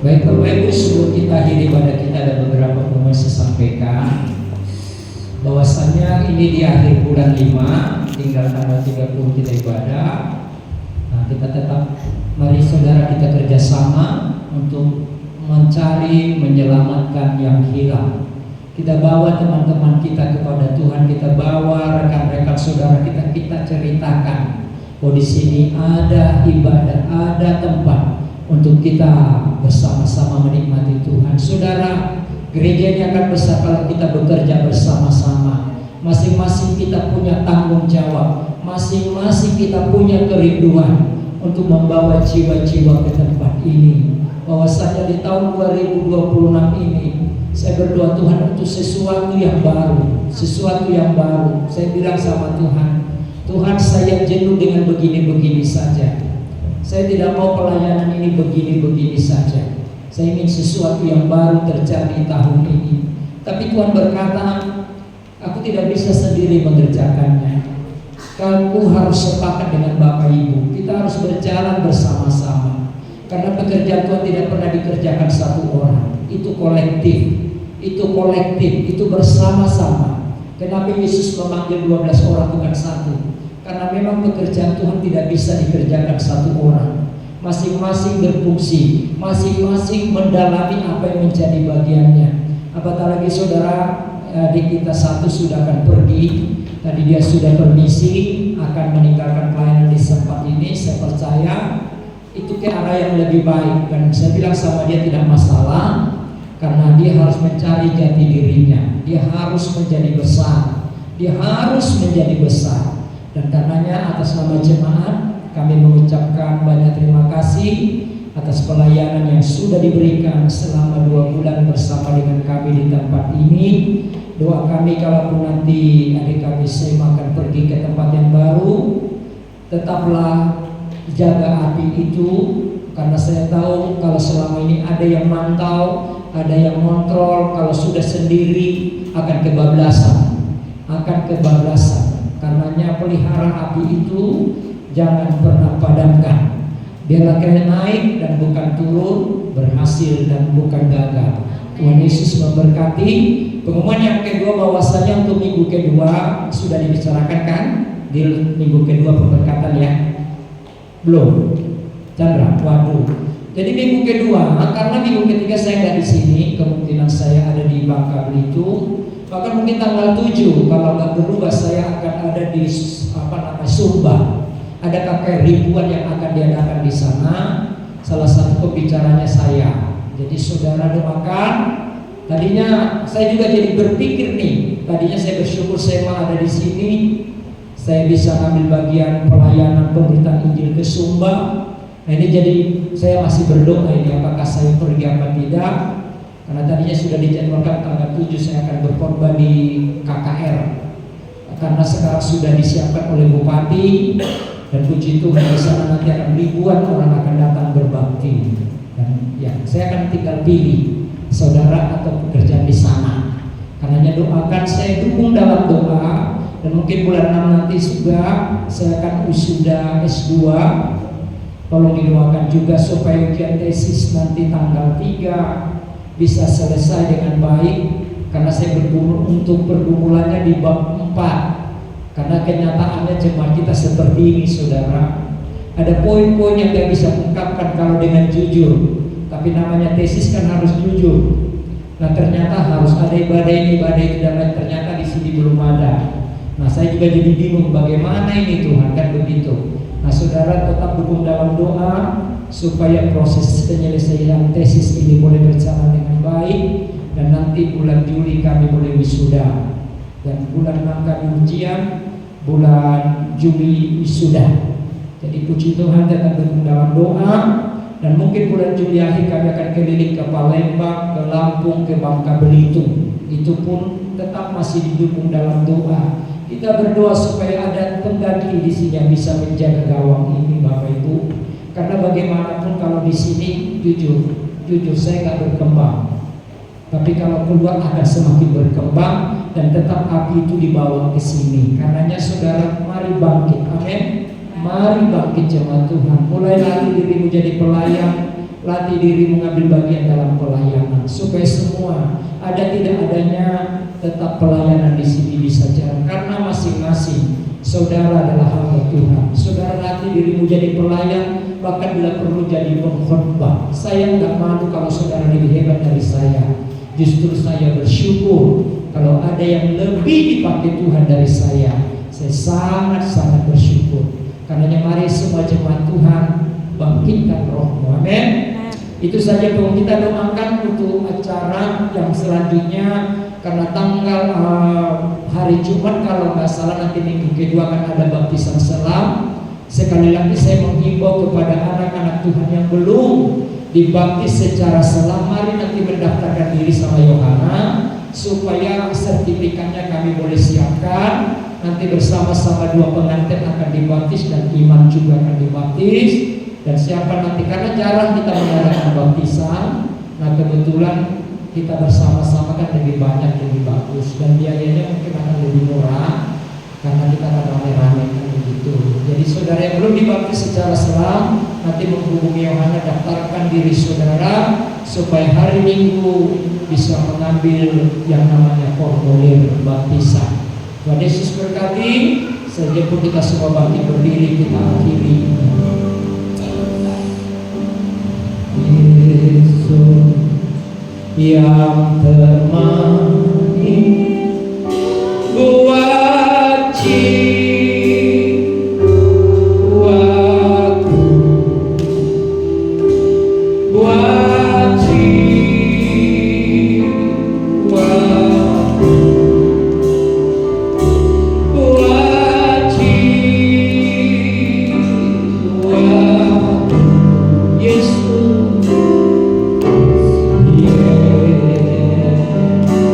Speaker 1: Baik Bapak Ibu, sebelum kita akhiri ibadah kita ada beberapa pengumuman saya sampaikan bahwasannya ini di akhir bulan 5, tinggal tanggal 30 kita ibadah. Nah, kita tetap mari saudara kita kerjasama untuk mencari menyelamatkan yang hilang. Kita bawa teman-teman kita kepada Tuhan, kita bawa rekan-rekan saudara kita, kita ceritakan bahwa di sini ada ibadah, ada tempat untuk kita bersama-sama menikmati Tuhan. Saudara, gereja ini akan besar kalau kita bekerja bersama-sama. Masing-masing kita punya tanggung jawab, masing-masing kita punya kerinduan untuk membawa jiwa-jiwa ke tempat ini. Bahwasanya di tahun 2026 ini saya berdoa Tuhan untuk sesuatu yang baru, sesuatu yang baru. Saya bilang sama Tuhan, Tuhan saya jenuh dengan begini-begini saja. Saya tidak mau pelayanan ini begini-begini saja. Saya ingin sesuatu yang baru terjadi tahun ini. Tapi Tuhan berkata, aku tidak bisa sendiri mengerjakannya. Kamu harus sepakat dengan Bapak Ibu. Kita harus berjalan bersama-sama. Karena pekerjaan Tuhan tidak pernah dikerjakan satu orang. Itu kolektif. Itu bersama-sama. Kenapa Yesus memanggil 12 orang bukan satu? Karena memang pekerjaan Tuhan tidak bisa dikerjakan satu orang. Masing-masing berfungsi, masing-masing mendalami apa yang menjadi bagiannya. Apatah lagi saudara, adik kita satu sudah akan pergi. Tadi dia sudah permisi akan meninggalkan pelayanan di tempat ini. Saya percaya itu ke arah yang lebih baik. Dan saya bilang sama dia tidak masalah. Karena dia harus mencari jati dirinya. Dia harus menjadi besar. Dia harus menjadi besar. Dan karenanya atas nama jemaat kami mengucapkan banyak terima kasih atas pelayanan yang sudah diberikan selama 2 bulan bersama dengan kami di tempat ini. Doa kami kalaupun nanti adik kami Sema akan pergi ke tempat yang baru, tetaplah jaga api itu. Karena saya tahu kalau selama ini ada yang mantau, ada yang kontrol, kalau sudah sendiri akan kebablasan. Karenanya pelihara api itu jangan pernah padamkan. Biarlah kalian naik dan bukan turun, berhasil dan bukan gagal. Tuhan Yesus memberkati. Pengumuman yang kedua bahwasanya untuk minggu kedua sudah dibicarakan kan? Di minggu kedua pemberkatan ya? Belum. Chandra, waduh. Jadi minggu kedua, karena minggu ketiga saya nggak di sini, kemungkinan saya ada di Bangka Belitung. Bahkan mungkin tanggal 7 kalau nggak berubah saya akan ada di Sumba. Ada kakek ribuan yang akan diadakan di sana. Salah satu pembicaranya saya. Jadi saudara doakan. Tadinya saya juga jadi berpikir nih. Tadinya saya bersyukur saya ada di sini. Saya bisa ambil bagian pelayanan pemberitaan Injil ke Sumba. Nah ini jadi saya masih berdoa ini apakah saya pergi apa tidak. Karena tadinya sudah dijadwalkan tanggal 7 saya akan berkorban di KKR. Karena sekarang sudah disiapkan oleh Bupati. Dan puji Tuhan di sana nanti akan ribuan orang akan datang berbakti. Dan ya saya akan tinggal pilih saudara atau pekerjaan di sana. Karenanya doakan, saya dukung dalam doa. Dan mungkin bulan 6 nanti sudah saya akan wisuda S2. Tolong didoakan juga supaya ujian tesis nanti tanggal 3 bisa selesai dengan baik. Karena saya bergumul untuk pergumulannya di bab 4. Karena kenyataannya jemaat kita seperti ini saudara. Ada poin-poin yang gak bisa ungkapkan kalau dengan jujur. Tapi namanya tesis kan harus jujur. Nah ternyata harus ada ibadah ini dan ternyata di sini belum ada. Nah saya juga jadi bingung bagaimana ini Tuhan kan begitu. Nah saudara tetap dukung dalam doa supaya proses penyelesaian tesis ini boleh berjalan dengan baik. Dan nanti bulan Juli kami boleh wisuda. Dan bulan 6 kami ujian, bulan Juli wisuda. Jadi puji Tuhan tetap dukung dalam doa. Dan mungkin bulan Juli akhir kami akan keliling ke Palembang, ke Lampung, ke Bangka Belitung. Itu pun tetap masih didukung dalam doa. Kita berdoa supaya ada pengganti di sini yang bisa menjaga gawang ini Bapak Ibu. Karena bagaimanapun kalau di sini jujur saya nggak berkembang. Tapi kalau keluar akan semakin berkembang dan tetap api itu dibawa ke sini. Karenanya saudara mari bangkit, amin. Mari bangkit jemaat Tuhan. Mulai latih dirimu jadi pelayan, latih dirimu mengambil bagian dalam pelayanan supaya semua ada tidak adanya tetap pelayanan di sini bisa jalan. Karena masing-masing saudara adalah hamba Tuhan. Saudara latih dirimu jadi pelayan, bahkan bila perlu jadi pengkhotbah. Saya nggak malu kalau saudara lebih hebat dari saya. Justru saya bersyukur kalau ada yang lebih dipakai Tuhan dari saya sangat-sangat bersyukur. Karena mari semua jemaat Tuhan bangkitkan rohmu. Amin. Itu saja yang kita doakan untuk acara yang selanjutnya. Karena tanggal hari Jumat kalau nggak salah nanti minggu kedua akan ada baptisan selam. Sekali lagi saya menghimbau kepada anak-anak Tuhan yang belum dibaptis secara selam, mari nanti mendaftarkan diri sama Yohana supaya sertifikatnya kami boleh siapkan. Nanti bersama-sama dua pengantin akan dibaptis dan imam juga akan dibaptis. Dan siapa nanti, karena jarang kita mengadakan baptisan. Nah kebetulan kita bersama-sama kan lebih banyak, lebih bagus, dan biayanya mungkin akan lebih murah karena kita akan rame-rame kan begitu. Jadi saudara yang belum dibaptis secara selam, nanti menghubungi Yohana, daftarkan diri saudara supaya hari Minggu bisa mengambil yang namanya formulir baptisan. Tuhan Yesus berkati. Saya jemput kita semua bangkit berdiri, kita akhiri. Yesus yang temani buat jiwaku, buat jiwaku, buat jiwaku, Yesus.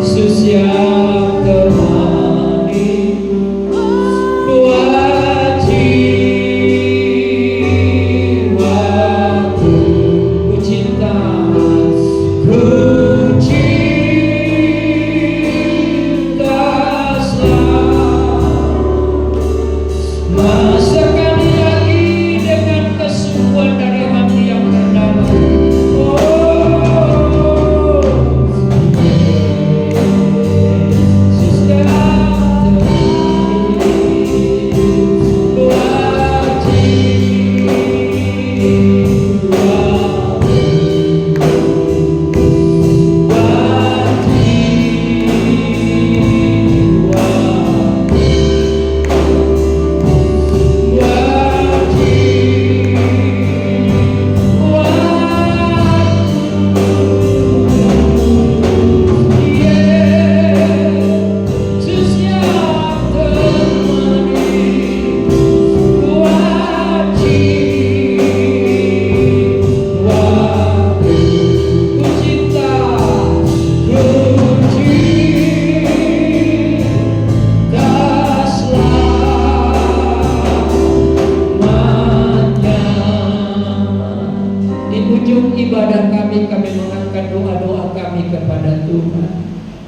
Speaker 1: Yesus yang temani buat jiwaku, ku cinta masakan lagi dengan kesungguhan dari hati yang terdalam.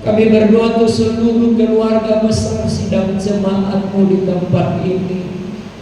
Speaker 1: Kami berdoa untuk seluruh keluarga besar sidang jemaat-Mu di tempat ini.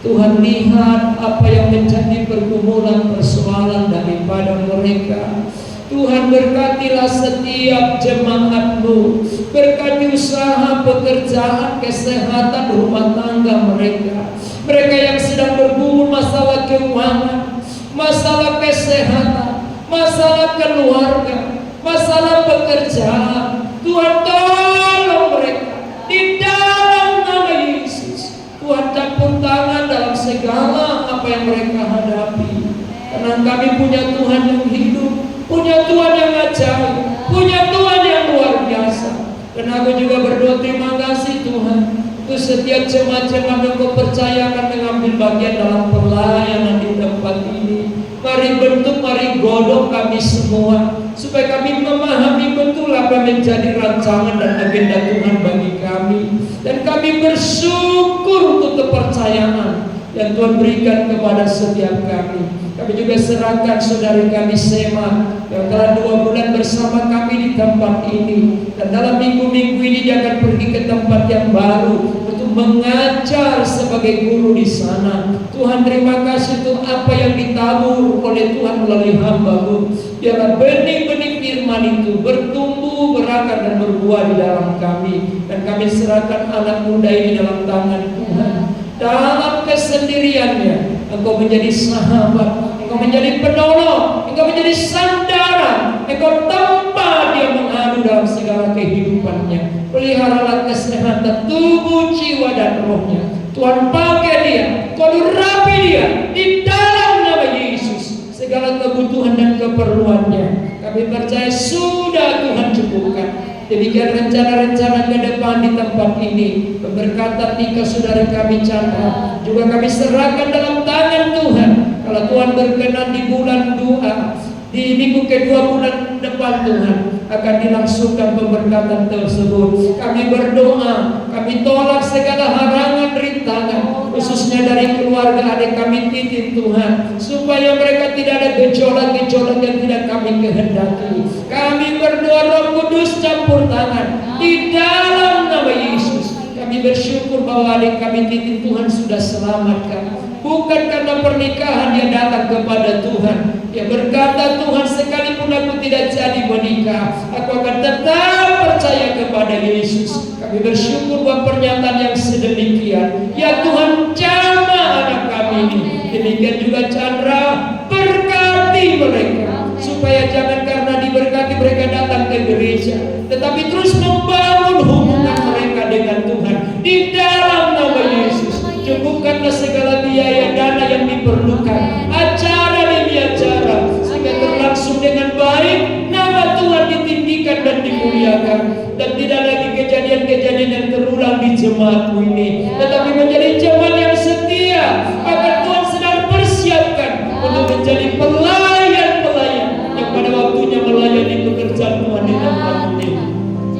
Speaker 1: Tuhan, lihat apa yang menjadi pergumulan persoalan daripada mereka. Tuhan, berkatilah setiap jemaat-Mu, berkati usaha, pekerjaan, kesehatan, rumah tangga mereka. Mereka yang sedang bergumul masalah keuangan, masalah kesehatan, masalah keluarga, masalah pekerjaan. Tuhan, tolong mereka di dalam nama Yesus. Tuhan, campur tangan dalam segala apa yang mereka hadapi. Karena kami punya Tuhan yang hidup, punya Tuhan yang ajaib, punya Tuhan yang luar biasa. Dan aku juga berdoa terima kasih Tuhan untuk setiap jemaat-jemaat yang Kau percayakan mengambil bagian dalam pelayanan di tempat ini. Mari bentuk, mari godok kami semua, supaya kami memahami betul apa menjadi rancangan dan agenda Tuhan bagi kami. Dan kami bersyukur untuk kepercayaan yang Tuhan berikan kepada setiap kami. Kami juga serahkan saudari kami Sema yang telah 2 bulan bersama kami di tempat ini. Dan dalam minggu-minggu ini dia akan pergi ke tempat yang baru untuk mengajar sebagai guru di sana. Tuhan, terima kasih untuk apa yang ditabur oleh Tuhan melalui hamba-Mu. Biarlah benih-benih firman itu bertumbuh, berakar dan berbuah di dalam kami. Dan kami serahkan anak muda ini dalam tangan Tuhan. Dalam kesendiriannya Engkau menjadi sahabat, Engkau menjadi penolong, Engkau menjadi sandaran, Engkau tempat dia mengadu dalam segala kehidupannya. Peliharalah kesehatan tubuh, jiwa, dan rohnya. Tuhan pakai dia, Tuhan urapi dia di dalam nama Yesus. Segala kebutuhan dan keperluannya kami percaya sudah Tuhan cukupkan. Demikian rencana-rencana ke depan di tempat ini. Pemberkatan nikah saudara kami Chandra juga kami serahkan dalam tangan Tuhan. Kalau Tuhan berkenan di bulan 2, di minggu kedua bulan depan Tuhan akan dilangsungkan pemberkatan tersebut. Kami berdoa, kami tolak segala halangan rintangan, khususnya dari keluarga adik kami titip Tuhan, supaya mereka tidak ada gejolak-gejolak yang tidak kami kehendaki. Kami berdoa Roh Kudus campur tangan di dalam nama Yesus. Kami bersyukur bahwa adik kami titip Tuhan sudah selamatkan. Bukan karena pernikahan dia datang kepada Tuhan. Dia berkata, Tuhan, sekalipun aku tidak jadi menikah, aku akan tetap percaya kepada Yesus. Kami bersyukur bahwa pernyataan yang sedemikian, ya Tuhan, jamah anak kami ini. Demikian juga Chandra, berkati mereka, supaya jangan karena diberkati mereka datang ke gereja, tetapi terus membangun hubungan mereka dengan Tuhan di dalam nama Yesus. Cukupkanlah segala biaya dana yang diperlukan, acara demi acara, sehingga terlangsung dengan baik, nama Tuhan ditinggikan dan dimuliakan, dan tidak lagi kejadian-kejadian yang terulang di jemaatmu ini, tetapi menjadi jemaat yang setia. Akan Tuhan sedang persiapkan untuk menjadi pelayan-pelayan yang pada waktunya melayani pekerjaan Tuhan di tempat ini.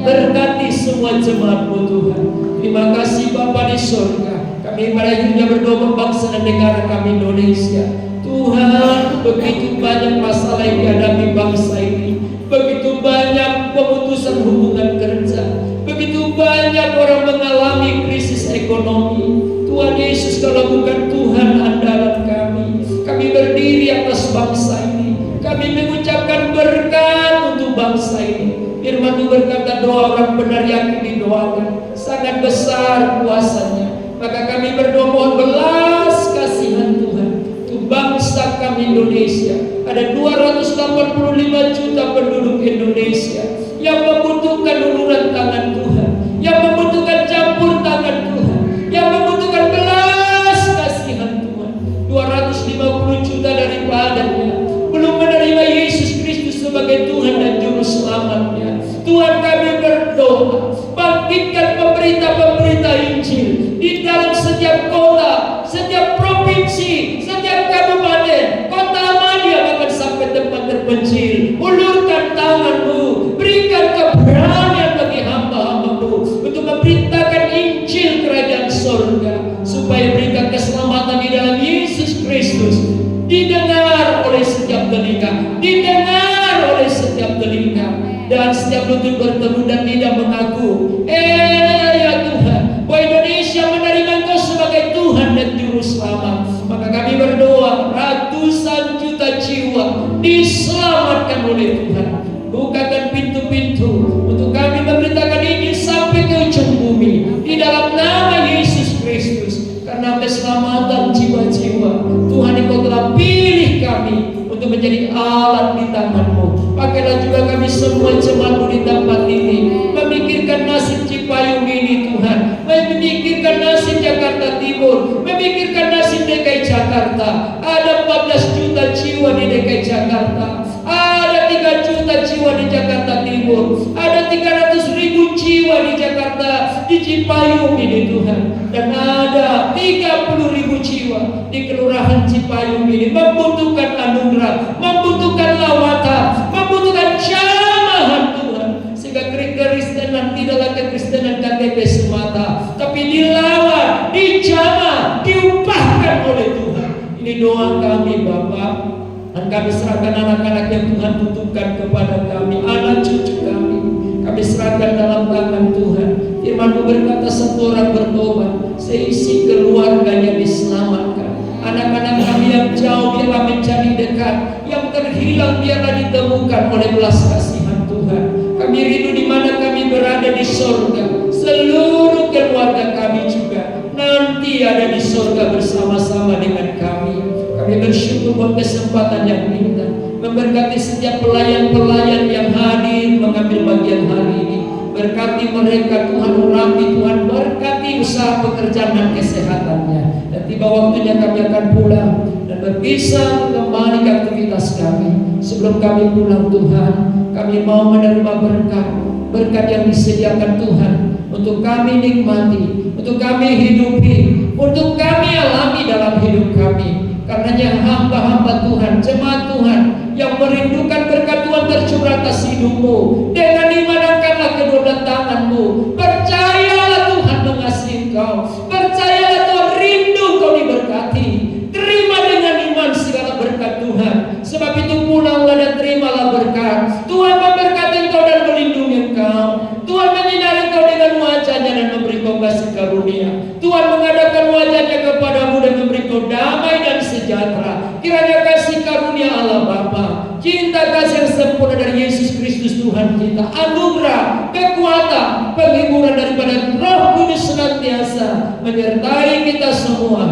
Speaker 1: Berkati semua jemaatmu Tuhan. Terima kasih Bapa di surga. Kami pada akhirnya berdoa bangsa dan negara kami Indonesia. Tuhan, begitu banyak masalah yang dihadapi bangsa ini, begitu banyak pemutusan hubungan kerja, begitu banyak orang mengalami krisis ekonomi. Tuhan Yesus, kalau bukan Tuhan andalan kami berdiri atas bangsa ini. Kami mengucapkan berkat untuk bangsa ini. Firman-Mu berkata, doa orang benar yang didoakan sangat besar kuasanya. Maka kami berdoa mohon belas kasihan Tuhan untuk bangsa kami Indonesia. Ada 285 juta penduduk Indonesia yang membutuhkan uluran tangan Tuhan, yang membutuhkan campur tangan Tuhan, yang membutuhkan belas kasihan Tuhan. 250 juta daripadanya belum menerima Yesus Kristus sebagai Tuhan dan Juru Selamatnya. Tuhan, kami berdoa, bangkitkan pemberita-pemberita Injil di dalam setiap kota, setiap provinsi, setiap kabupaten, kota Madia, bahkan sampai tempat terpencil. Ulurkan tangan-Mu, berikan keberanian bagi hamba-hamba-Mu untuk memberitakan Injil Kerajaan Surga, supaya berikan keselamatan di dalam Yesus Kristus didengar oleh setiap telinga, didengar oleh setiap telinga, dan setiap lutut berteru dan lidah mengaku, ya Tuhan, bahwa Indonesia menerima Engkau sebagai Tuhan dan Juru Selamat. Maka kami berdoa, ratusan juta jiwa diselamatkan oleh Tuhan. Bukakan pintu-pintu untuk kami memberitakan Injil sampai ke ujung bumi di dalam nama Yesus Kristus. Karena keselamatan jiwa-jiwa, Tuhan, Engkau telah pilih kami untuk menjadi alat di tangan-Mu. Pakailah juga kami semua jemaat-Mu di tempat ini, memikirkan nasib Cipayung ini Tuhan, memikirkan nasib Jakarta Timur, memikirkan nasib DKI Jakarta. Ada 14 juta jiwa di DKI Jakarta, ada 3 juta jiwa di Jakarta Timur, ada 300.000 jiwa di Jakarta, di Cipayung ini Tuhan, dan ada 30.000 jiwa di Kelurahan Cipayung ini membutuhkan anugerah, membutuhkan lawatan, membutuhkan jamahan Tuhan, sehingga kekristenan tidaklah kekristenan KTP semata, tapi dilawan, dijamah, diupahkan oleh Tuhan. Ini doa kami Bapa, dan kami serahkan anak-anak yang Tuhan tutupkan kepada kami, anak cucu kami serahkan dalam tangan Tuhan. Firman-Mu berkata, satu orang bertobat, seisi keluarganya diselamatkan. Anak-anak kami yang jauh biarlah menjadi dekat, yang terhilang biarlah ditemukan oleh belas kasihan Tuhan. Kami rindu di mana kami berada di surga, seluruh keluarga kami juga nanti ada di surga bersama-sama dengan kami. Kami bersyukur buat kesempatan yang indah, memberkati setiap pelayan-pelayan yang hadir mengambil bagian hari ini. Berkati mereka Tuhan, urapi Tuhan, berkati usaha pekerjaan dan kesehatannya. Dan tiba waktunya kami akan pulang dan berpisah kembali ke aktivitas kami. Sebelum kami pulang Tuhan, kami mau menerima berkat yang disediakan Tuhan untuk kami nikmati, untuk kami hidupi, untuk kami alami dalam hidup kami. Karenanya hamba-hamba Tuhan, jemaat Tuhan yang merindukan berkat Tuhan tercurah atas hidupmu, dengan dimanakanlah kedua tanganmu. Percayalah Tuhan mengasihi engkau, percayalah Tuhan rindu kau diberkati. Terima dengan iman segala berkat Tuhan. Sebab itu pulanglah dan terimalah berkat. Tuhan memberkati engkau dan melindungi engkau. Tuhan menyinari engkau dengan wajahnya dan memberi kau kasih karunia. Tuhan menghadapkan wajahnya kepadamu dan memberi kau damai dan sejahtera. Kiranya kasih karunia Allah Bapa, cinta kasih yang sempurna dari Yesus Kristus Tuhan kita, anugerah, kekuatan, penghiburan daripada Roh Kudus senantiasa menyertai kita semua.